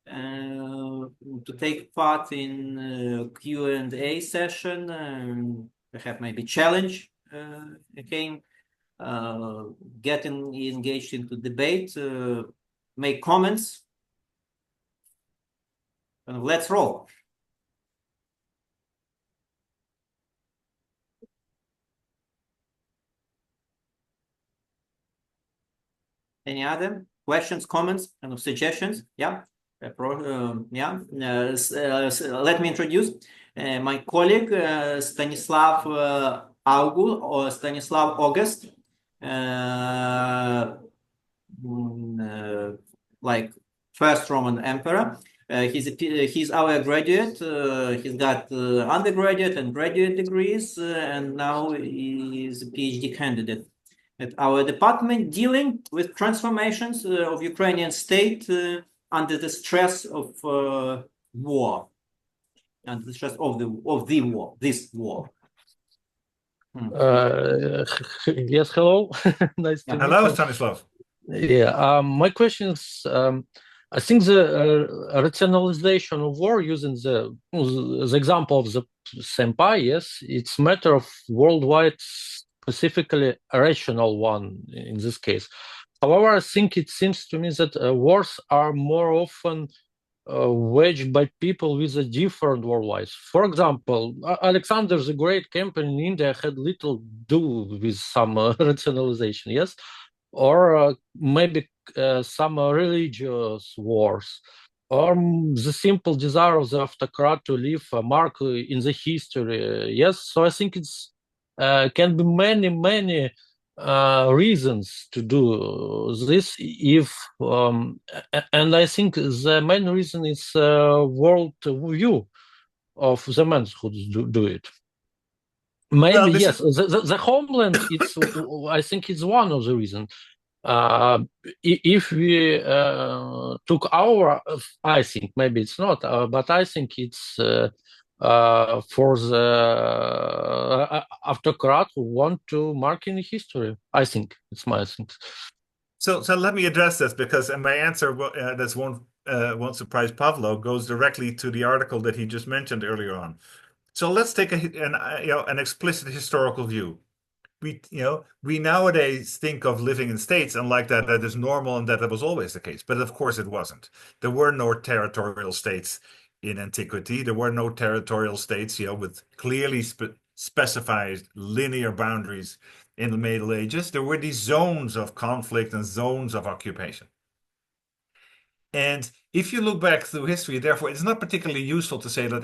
to take part in Q&A session, perhaps maybe challenge again. Getting engaged into debate, make comments, and let's roll. Any other questions, comments, kind of suggestions? Yeah. Let me introduce my colleague Stanislav August. Like first Roman emperor. He's our graduate. He's got undergraduate and graduate degrees, and now he's a PhD candidate at our department, dealing with transformations of Ukrainian state under the stress of war, under the stress of this war. Yes, hello. Nice to meet you. Hello, Stanislav. Yeah, my question is, I think the rationalization of war using the example of the senpai, yes, it's a matter of worldwide, specifically a rational one in this case. However, I think it seems to me that wars are more often waged by people with a different worldviews. For example, Alexander the Great campaign in India had little to do with some rationalization, yes? Or maybe some religious wars, or the simple desire of the autocrat to leave a mark in the history, yes? So I think it's can be many reasons to do this, if and I think the main reason is world view of the men who do it. Maybe well, yes, the homeland. It's I think it's one of the reasons. If we took our, I think maybe it's not, but I think it's for the autocrat who want to mark in history. I think it's my thing. So let me address this, because my answer that won't surprise Pavlo goes directly to the article that he just mentioned earlier on. So let's take an explicit historical view. We nowadays think of living in states, and like that is normal and that was always the case. But of course it wasn't. There were no territorial states in antiquity. There were no territorial states, with clearly specified linear boundaries in the Middle Ages. There were these zones of conflict and zones of occupation. And if you look back through history, therefore, it's not particularly useful to say that,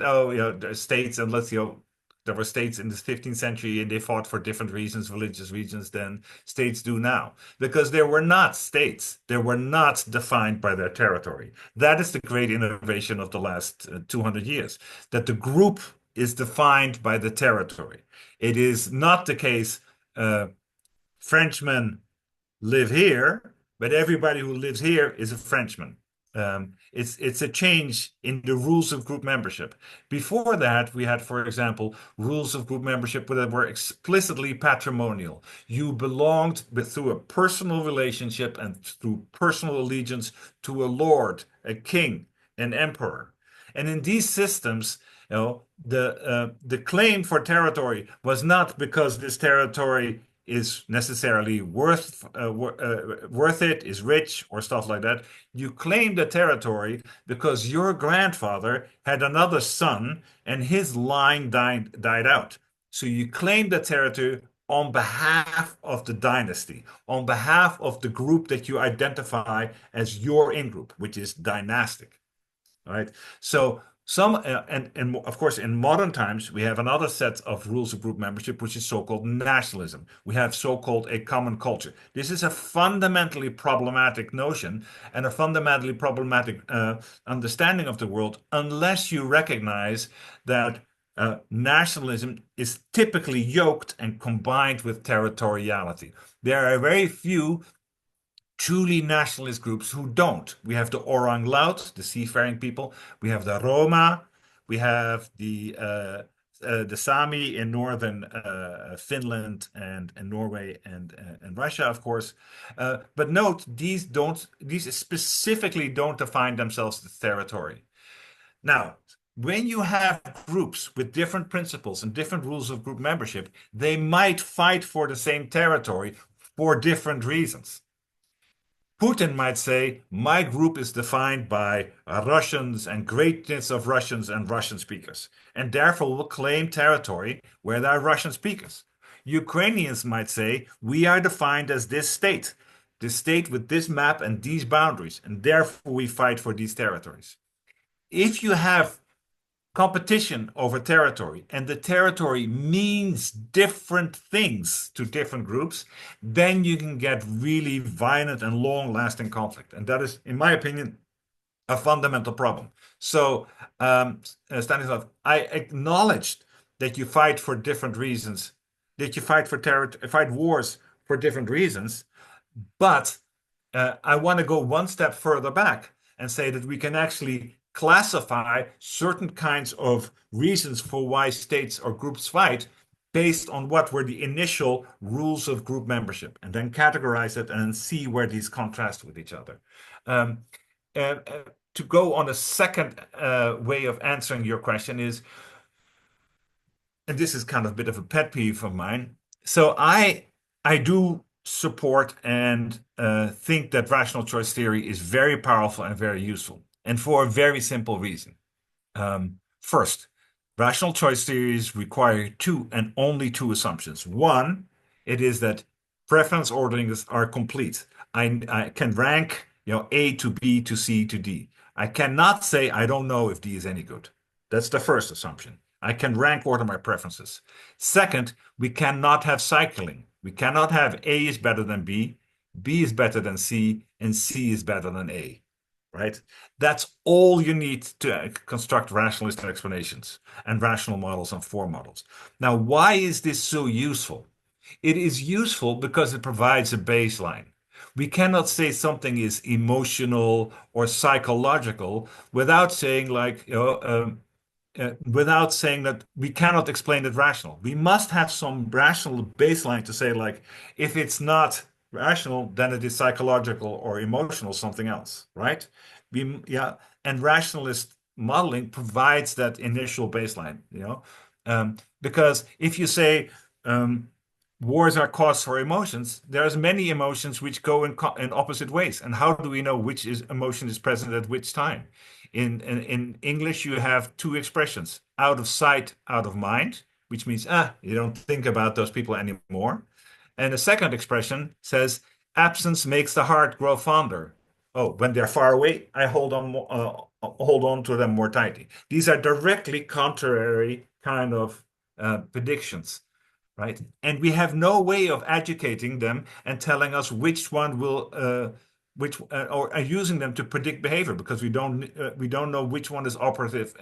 there's states, and there were states in the 15th century and they fought for different reasons, religious reasons, than states do now. Because there were not states. They were not defined by their territory. That is the great innovation of the last 200 years, that the group is defined by the territory. It is not the case Frenchmen live here, but everybody who lives here is a Frenchman. It's a change in the rules of group membership. Before that, we had, for example, rules of group membership that were explicitly patrimonial. You belonged through a personal relationship and through personal allegiance to a lord, a king, an emperor. And in these systems, the claim for territory was not because this territory is necessarily worth it, is rich, or stuff like that. You claim the territory because your grandfather had another son and his line died out. So you claim the territory on behalf of the dynasty, on behalf of the group that you identify as your in-group, which is dynastic, right? So and of course, in modern times, we have another set of rules of group membership, which is so-called nationalism. We have so-called a common culture. This is a fundamentally problematic notion and a fundamentally problematic understanding of the world, unless you recognize that nationalism is typically yoked and combined with territoriality. There are very few truly nationalist groups who don't. We have the Orang Laut, the seafaring people. We have the Roma. We have the Sami in northern Finland and Norway and Russia, of course. But note, these specifically don't define themselves as territory. Now, when you have groups with different principles and different rules of group membership, they might fight for the same territory for different reasons. Putin might say, my group is defined by Russians and greatness of Russians and Russian speakers, and therefore will claim territory where there are Russian speakers. Ukrainians might say, we are defined as this state with this map and these boundaries, and therefore we fight for these territories. If you have competition over territory, and the territory means different things to different groups, then you can get really violent and long-lasting conflict. And that is, in my opinion, a fundamental problem. So, Stanislav, I acknowledged that you fight for different reasons, that you fight wars for different reasons, but I want to go one step further back and say that we can actually classify certain kinds of reasons for why states or groups fight based on what were the initial rules of group membership, and then categorize it and then see where these contrast with each other. To go on a second way of answering your question is, and this is kind of a bit of a pet peeve of mine. So I do support and think that rational choice theory is very powerful and very useful. And for a very simple reason. First, rational choice theories require two and only two assumptions. One, it is that preference orderings are complete. I can rank A to B to C to D. I cannot say I don't know if D is any good. That's the first assumption. I can rank order my preferences. Second, we cannot have cycling. We cannot have A is better than B is better than C, and C is better than A. Right? That's all you need to construct rationalist explanations and rational models and form models. Now, why is this so useful? It is useful because it provides a baseline. We cannot say something is emotional or psychological without saying, like, without saying that we cannot explain it rational. We must have some rational baseline to say, like, if it's not rational, then it is psychological or emotional, something else, right? And rationalist modeling provides that initial baseline, because if you say wars are cause for emotions, there's many emotions which go in opposite ways. And how do we know which emotion is present at which time? In English, you have two expressions: out of sight, out of mind, which means you don't think about those people anymore. And the second expression says absence makes the heart grow fonder. Oh, when they're far away, I hold on to them more tightly. These are directly contrary kind of predictions, right? And we have no way of educating them and telling us which one will or are using them to predict behavior, because we don't know which one is operative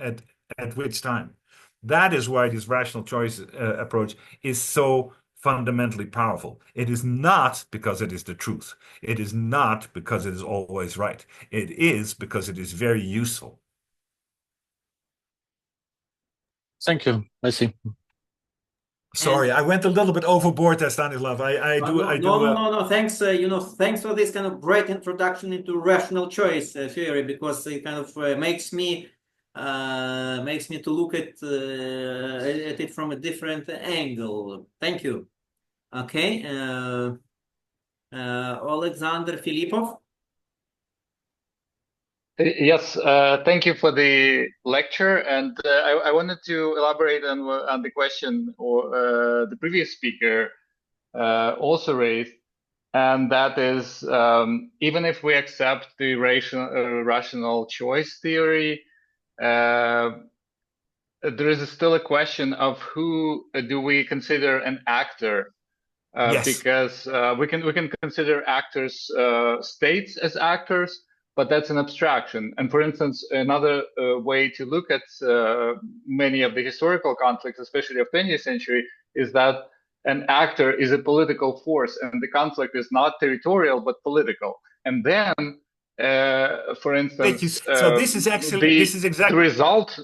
at which time. That is why this rational choice approach is so fundamentally powerful. It is not because it is the truth. It is not because it is always right. It is because it is very useful. Thank you. I see. Sorry, I went a little bit overboard there, Stanislav. No. Thanks. Thanks for this kind of bright introduction into rational choice theory, because it kind of makes me to look at it from a different angle. Thank you. Okay. Alexander Filipov. Yes, thank you for the lecture, and I wanted to elaborate on the question or the previous speaker also raised, and that is, even if we accept the rational choice theory, there is still a question of who do we consider an actor, Yes. because we can consider actors, states as actors, but that's an abstraction. And for instance, another way to look at many of the historical conflicts, especially of 20th century, is that an actor is a political force, and the conflict is not territorial but political. And then, for instance, so this is exactly the result.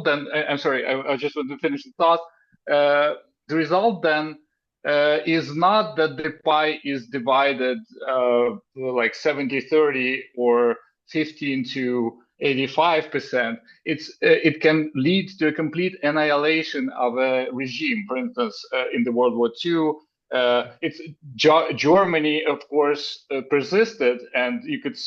Then, I'm sorry, I just want to finish the thought. The result then is not that the pie is divided like 70-30 or 15 to 85%. It can lead to a complete annihilation of a regime. For instance, in the World War II, Germany, of course, persisted, and you could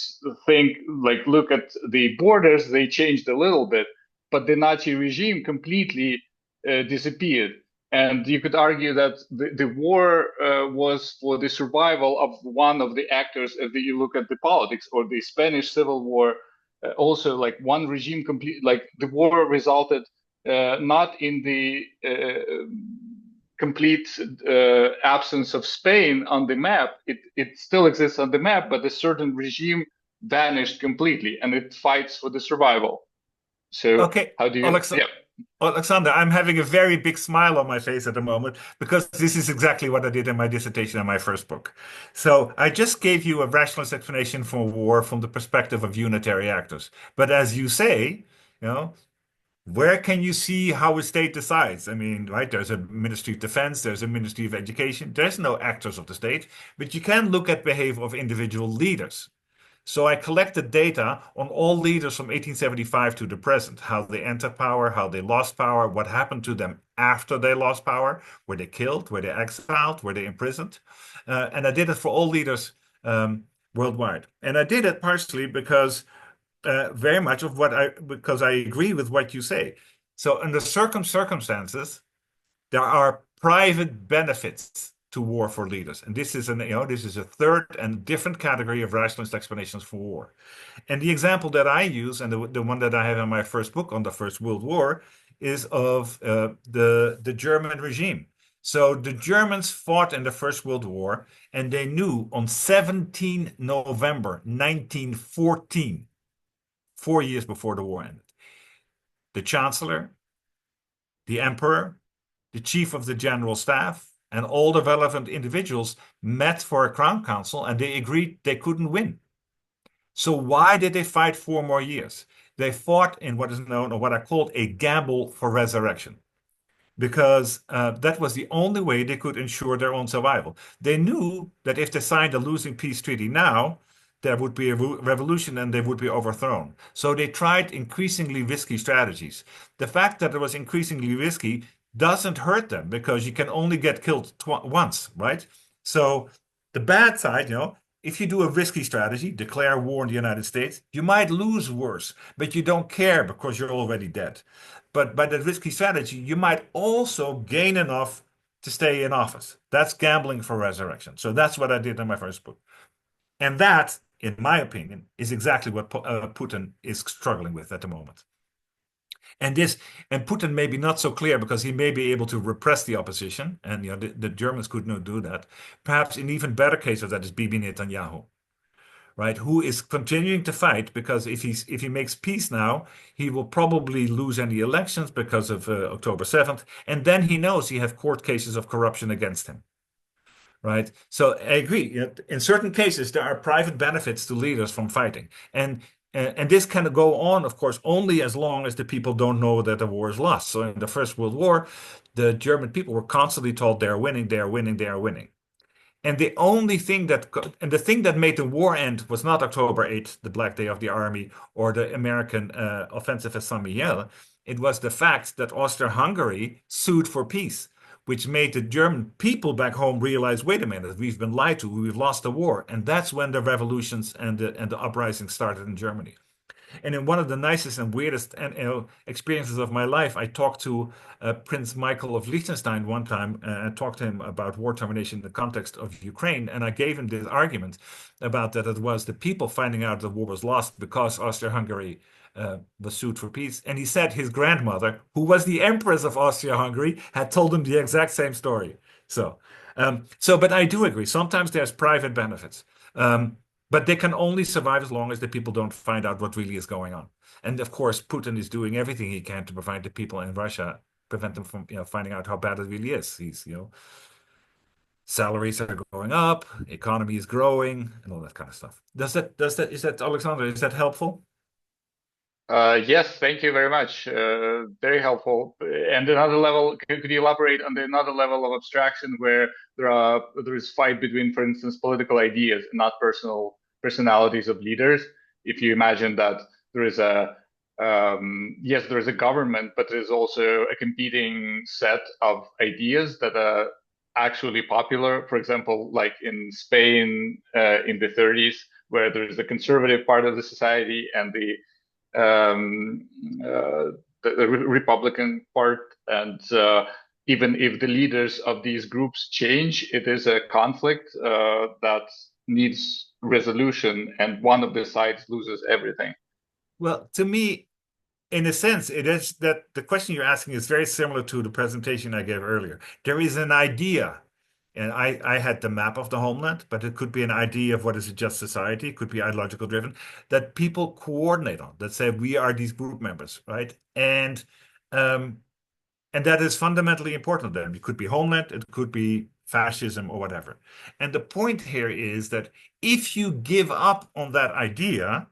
think, like, look at the borders, they changed a little bit, but the Nazi regime completely disappeared. And you could argue that the war was for the survival of one of the actors. If you look at the politics, or the Spanish Civil War, also, like, one regime like the war resulted not in the complete absence of Spain on the map. It still exists on the map, but a certain regime vanished completely, and it fights for the survival. So okay, how do you? Alexander, I'm having a very big smile on my face at the moment, because this is exactly what I did in my dissertation in my first book. So I just gave you a rationalist explanation for war from the perspective of unitary actors. But as you say, where can you see how a state decides? I mean, right, there's a Ministry of Defense, there's a Ministry of Education. There's no actors of the state, but you can look at behavior of individual leaders. So I collected data on all leaders from 1875 to the present, how they entered power, how they lost power, what happened to them after they lost power, were they killed, were they exiled, were they imprisoned? And I did it for all leaders worldwide. And I did it partially because very much of because I agree with what you say. So under certain circumstances, there are private benefits to war for leaders, and this is a third and different category of rationalist explanations for war. And the example that I use, and the one that I have in my first book on the First World War, is of the German regime. So the Germans fought in the First World War, and they knew on 17 November 1914, 4 years before the war ended, the Chancellor, the Emperor, the Chief of the General Staff, and all the relevant individuals met for a Crown Council, and they agreed they couldn't win. So why did they fight 4 more years? they fought in what is known, or what I called, a gamble for resurrection, because that was the only way they could ensure their own survival. They knew that if they signed a losing peace treaty now, there would be a revolution and they would be overthrown. So they tried increasingly risky strategies. The fact that it was increasingly risky doesn't hurt them, because you can only get killed once, right? So the bad side, if you do a risky strategy, declare war on the United States, you might lose worse, but you don't care because you're already dead. But by that risky strategy, you might also gain enough to stay in office. That's gambling for resurrection. So that's what I did in my first book. And that, in my opinion, is exactly what Putin is struggling with at the moment. And Putin may be not so clear, because he may be able to repress the opposition, and the Germans could not do that. Perhaps an even better case of that is Bibi Netanyahu, right? Who is continuing to fight, because if he makes peace now, he will probably lose any elections because of October 7th, and then he knows he have court cases of corruption against him. Right. So I agree. In certain cases, there are private benefits to leaders from fighting. And this can go on, of course, only as long as the people don't know that the war is lost. So in the First World War, the German people were constantly told they are winning, they are winning, they are winning. And the thing that made the war end was not October 8th, the Black Day of the Army, or the American offensive at Saint Mihiel. It was the fact that Austria-Hungary sued for peace, which made the German people back home realize, wait a minute, we've been lied to, we've lost the war. And that's when the revolutions and the uprisings started in Germany. And in one of the nicest and weirdest experiences of my life, I talked to Prince Michael of Liechtenstein one time, and talked to him about war termination in the context of Ukraine. And I gave him this argument about that it was the people finding out the war was lost because Austria-Hungary was sued for peace. And he said his grandmother, who was the Empress of Austria-Hungary, had told him the exact same story. But I do agree. Sometimes there's private benefits. But they can only survive as long as the people don't find out what really is going on. And of course, Putin is doing everything he can to prevent the people in Russia, prevent them from finding out how bad it really is. He's salaries are going up, economy is growing, and all that kind of stuff. Is that Alexander? Is that helpful? Yes, thank you very much. Very helpful. And another level, could you elaborate on another level of abstraction where there is fight between, for instance, political ideas, not personalities of leaders? If you imagine that there is there is a government, but there is also a competing set of ideas that are actually popular. For example, like in Spain in the 30s, where there is the conservative part of the society and the Republican part, and even if the leaders of these groups change, it is a conflict that needs resolution, and one of the sides loses everything. Well, to me, in a sense, it is that the question you're asking is very similar to the presentation I gave earlier. There is an idea. And I had the map of the homeland, but it could be an idea of what is a just society. It could be ideological driven, that people coordinate on, that say we are these group members, right? And that is fundamentally important to them. It could be homeland, it could be fascism or whatever. And the point here is that if you give up on that idea,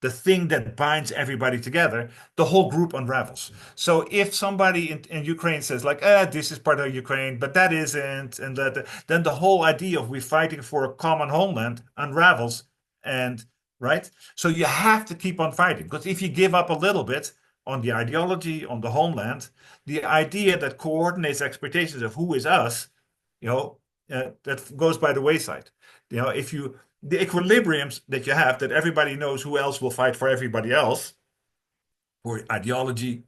the thing that binds everybody together, the whole group unravels. So if somebody in Ukraine says like, this is part of Ukraine, but that isn't, and that, then the whole idea of we're fighting for a common homeland unravels, and right? So you have to keep on fighting, because if you give up a little bit on the ideology, on the homeland, the idea that coordinates expectations of who is us, that goes by the wayside. The equilibriums that you have, that everybody knows who else will fight for everybody else, for ideology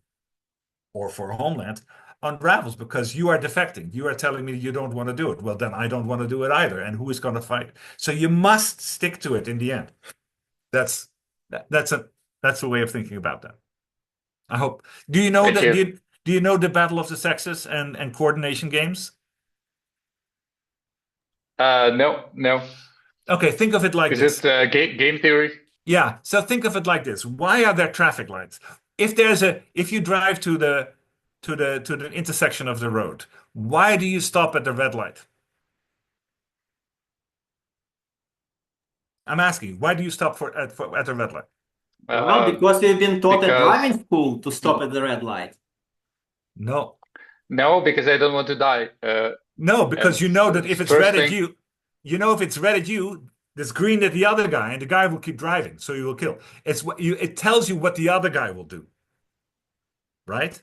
or for homeland, unravels because you are defecting. You are telling me you don't want to do it. Well, then I don't want to do it either. And who is going to fight? So you must stick to it in the end. That's a way of thinking about that. I hope. Do you know that? Do you know the Battle of the Sexes and coordination games? No. Okay, think of it like this. Is it game theory? Yeah. So think of it like this. Why are there traffic lights? If you drive to the intersection of the road, why do you stop at the red light? I'm asking, why do you stop at the red light? Well, because you've been taught at because- driving school to stop at the red light. No. No, because I don't want to die. No, because you know that if it's First red at thing- you, you know if it's red at you, it's green at the other guy, and the guy will keep driving, so you will kill. It's what you. It tells you what the other guy will do, right?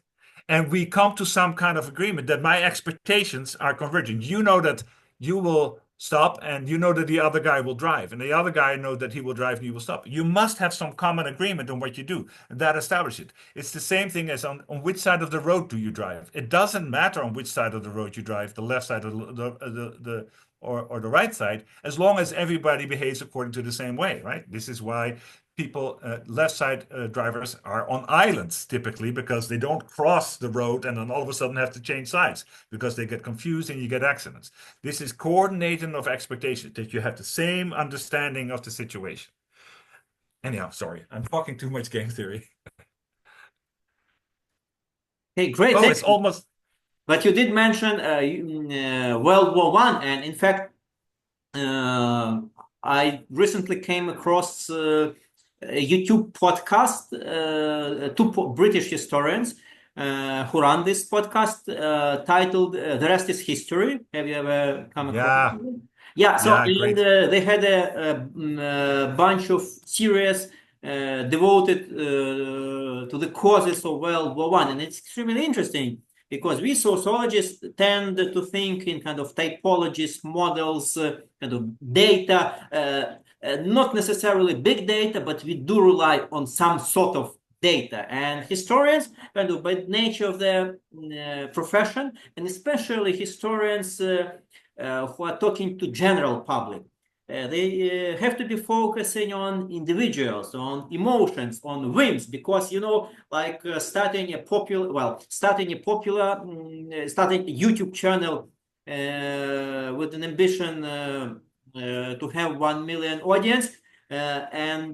And we come to some kind of agreement that my expectations are converging. You know that you will stop, and you know that the other guy will drive, and the other guy knows that he will drive and you will stop. You must have some common agreement on what you do, and that establishes it. It's the same thing as on which side of the road do you drive. It doesn't matter on which side of the road you drive, the left side or or the right side, as long as everybody behaves according to the same way, right? This is why people, left side drivers are on islands typically, because they don't cross the road and then all of a sudden have to change sides because they get confused and you get accidents. This is coordinating of expectations, that you have the same understanding of the situation. Anyhow, sorry, I'm talking too much game theory. Okay, great. Oh, thank it's you. almost. But you did mention World War I, and in fact, I recently came across a YouTube podcast, two British historians who run this podcast, titled "The Rest Is History." Have you ever come across it? Yeah. So Yeah, great. they had a bunch of series devoted to the causes of World War I, and it's extremely interesting, because we sociologists tend to think in kind of typologies, models, kind of data, not necessarily big data, but we do rely on some sort of data. And historians, kind of by nature of their profession, and especially historians who are talking to general public, they have to be focusing on individuals, on emotions, on whims, because, you know, like starting a YouTube channel with an ambition to have 1 million audience, and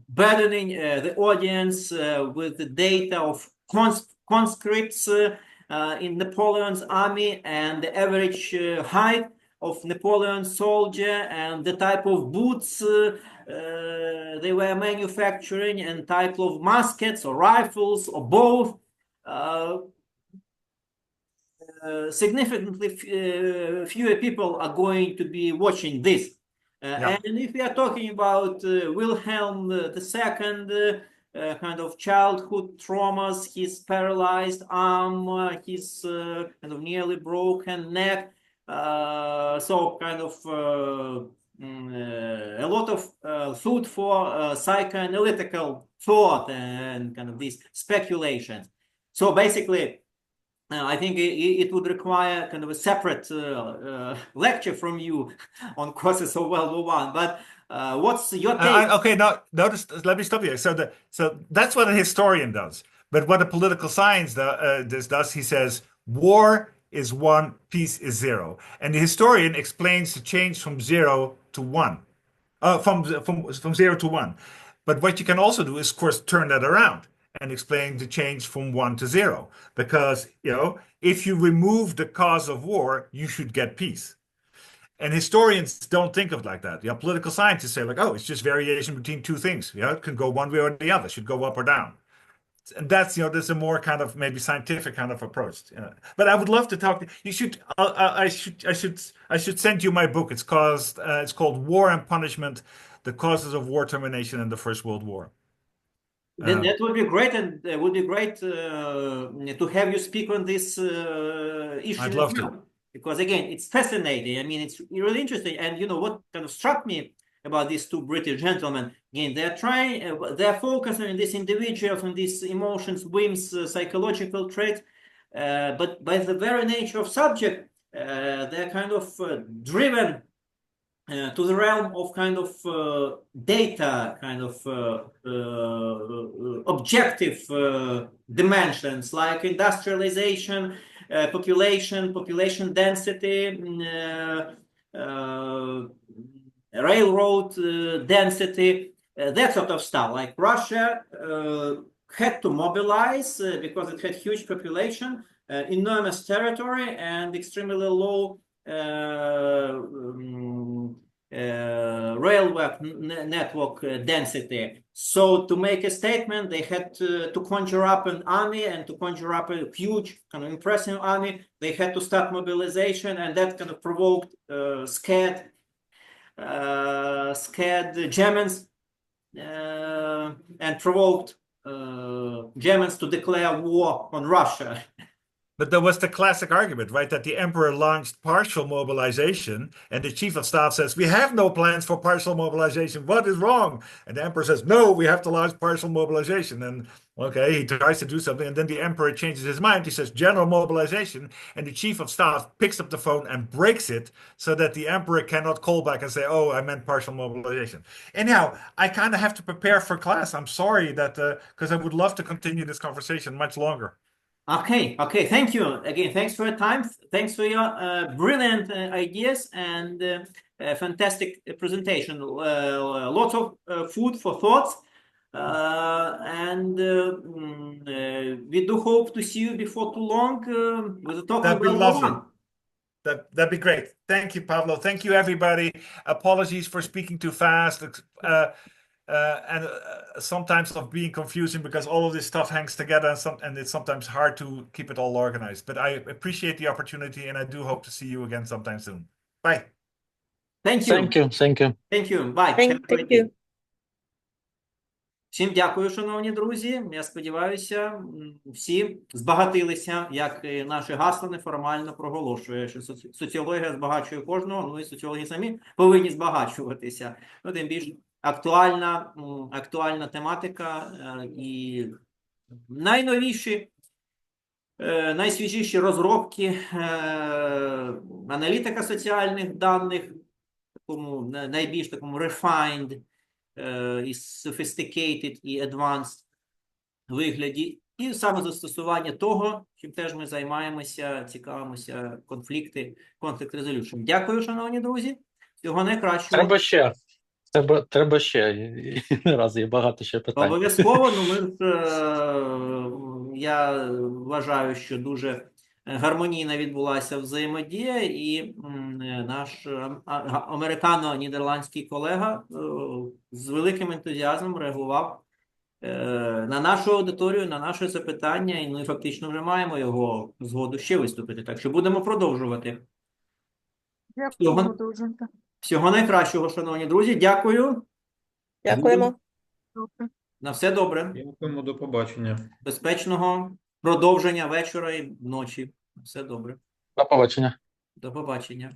burdening the audience with the data of conscripts in Napoleon's army, and the average height of Napoleon's soldier, and the type of boots they were manufacturing, and type of muskets or rifles or both. Significantly fewer people are going to be watching this. Yeah. And if we are talking about Wilhelm II, kind of childhood traumas, his paralyzed arm, his kind of nearly broken neck, so kind of a lot of food for psychoanalytical thought and kind of these speculations. So basically, I think it would require kind of a separate lecture from you on causes of World War I. But what's your take? Okay, now notice. Let me stop you. So that's what a historian does. But what a political science does, he says, war is 1, peace is 0, and the historian explains the change from 0 to 1, from 0 to 1. But what you can also do is, of course, turn that around and explain the change from 1 to 0, because, you know, if you remove the cause of war, you should get peace. And historians don't think of it like that. Yeah, political scientists say, like, oh, it's just variation between two things. Yeah, it can go one way or the other. It should go up or down. And that's, you know, there's a more kind of maybe scientific kind of approach. You know. But I would love to talk. You should. I should send you my book. It's called War and Punishment: The Causes of War Termination in the First World War. Then that would be great, and it would be great to have you speak on this issue. I'd love to. Because again, it's fascinating. I mean, it's really interesting. And you know what kind of struck me about these two British gentlemen? Again, they're focusing on these individuals, on these emotions, whims, psychological traits. But by the very nature of subject, they're kind of driven to the realm of kind of data, kind of objective dimensions, like industrialization, population density, railroad density, that sort of stuff. Like Russia had to mobilize because it had huge population, enormous territory, and extremely low railway network density. So to make a statement, they had to conjure up an army, and to conjure up a huge, kind of impressive army, they had to start mobilization, and that kind of provoked scared Germans, and provoked Germans to declare war on Russia. But there was the classic argument, right, that the emperor launched partial mobilization, and the chief of staff says, we have no plans for partial mobilization. What is wrong? And the emperor says, no, we have to launch partial mobilization. And okay, he tries to do something, and then the emperor changes his mind. He says general mobilization, and the chief of staff picks up the phone and breaks it so that the emperor cannot call back and say, oh, I meant partial mobilization. Anyhow, I kind of have to prepare for class. I'm sorry that, because I would love to continue this conversation much longer. Okay, thank you. Again, thanks for your time. Thanks for your brilliant ideas and fantastic presentation. Lots of food for thoughts. And we do hope to see you before too long with a talk. That'd be lovely. That'd be great. Thank you, Pablo. Thank you, everybody. Apologies for speaking too fast. And sometimes of being confusing because all of this stuff hangs together, and it's sometimes hard to keep it all organized. But I appreciate the opportunity, and I do hope to see you again sometime soon. Bye. Thank you. Thank you. Bye. Thank you. Всім дякую, шановні друзі. Я сподіваюся, всі збагатилися, як і наше гасло неформально проголошує, що соціологія збагачує кожного, ну і соціологи самі повинні збагачуватися. Ну, тим більш актуальна тематика і найсвіжіші розробки, аналітика соціальних даних, найбільш такому refined, і sophisticated, і advanced вигляді, і саме застосування того, чим теж ми займаємося, цікавимося, конфлікт resolution. Дякую, шановні друзі. Всього найкращого. Треба ще. Раз є багато ще питань. Обов'язково, я вважаю, що дуже гармонійно відбулася взаємодія, і наш американо-нідерландський колега з великим ентузіазмом реагував на нашу аудиторію, на наше запитання, і ми фактично вже маємо його згоду ще виступити. Так що будемо продовжувати. Всього найкращого, шановні друзі. Дякую. Дякуємо. На все добре. Дякуємо, до побачення. Безпечного продовження вечора і ночі. Все добре. До побачення. До побачення.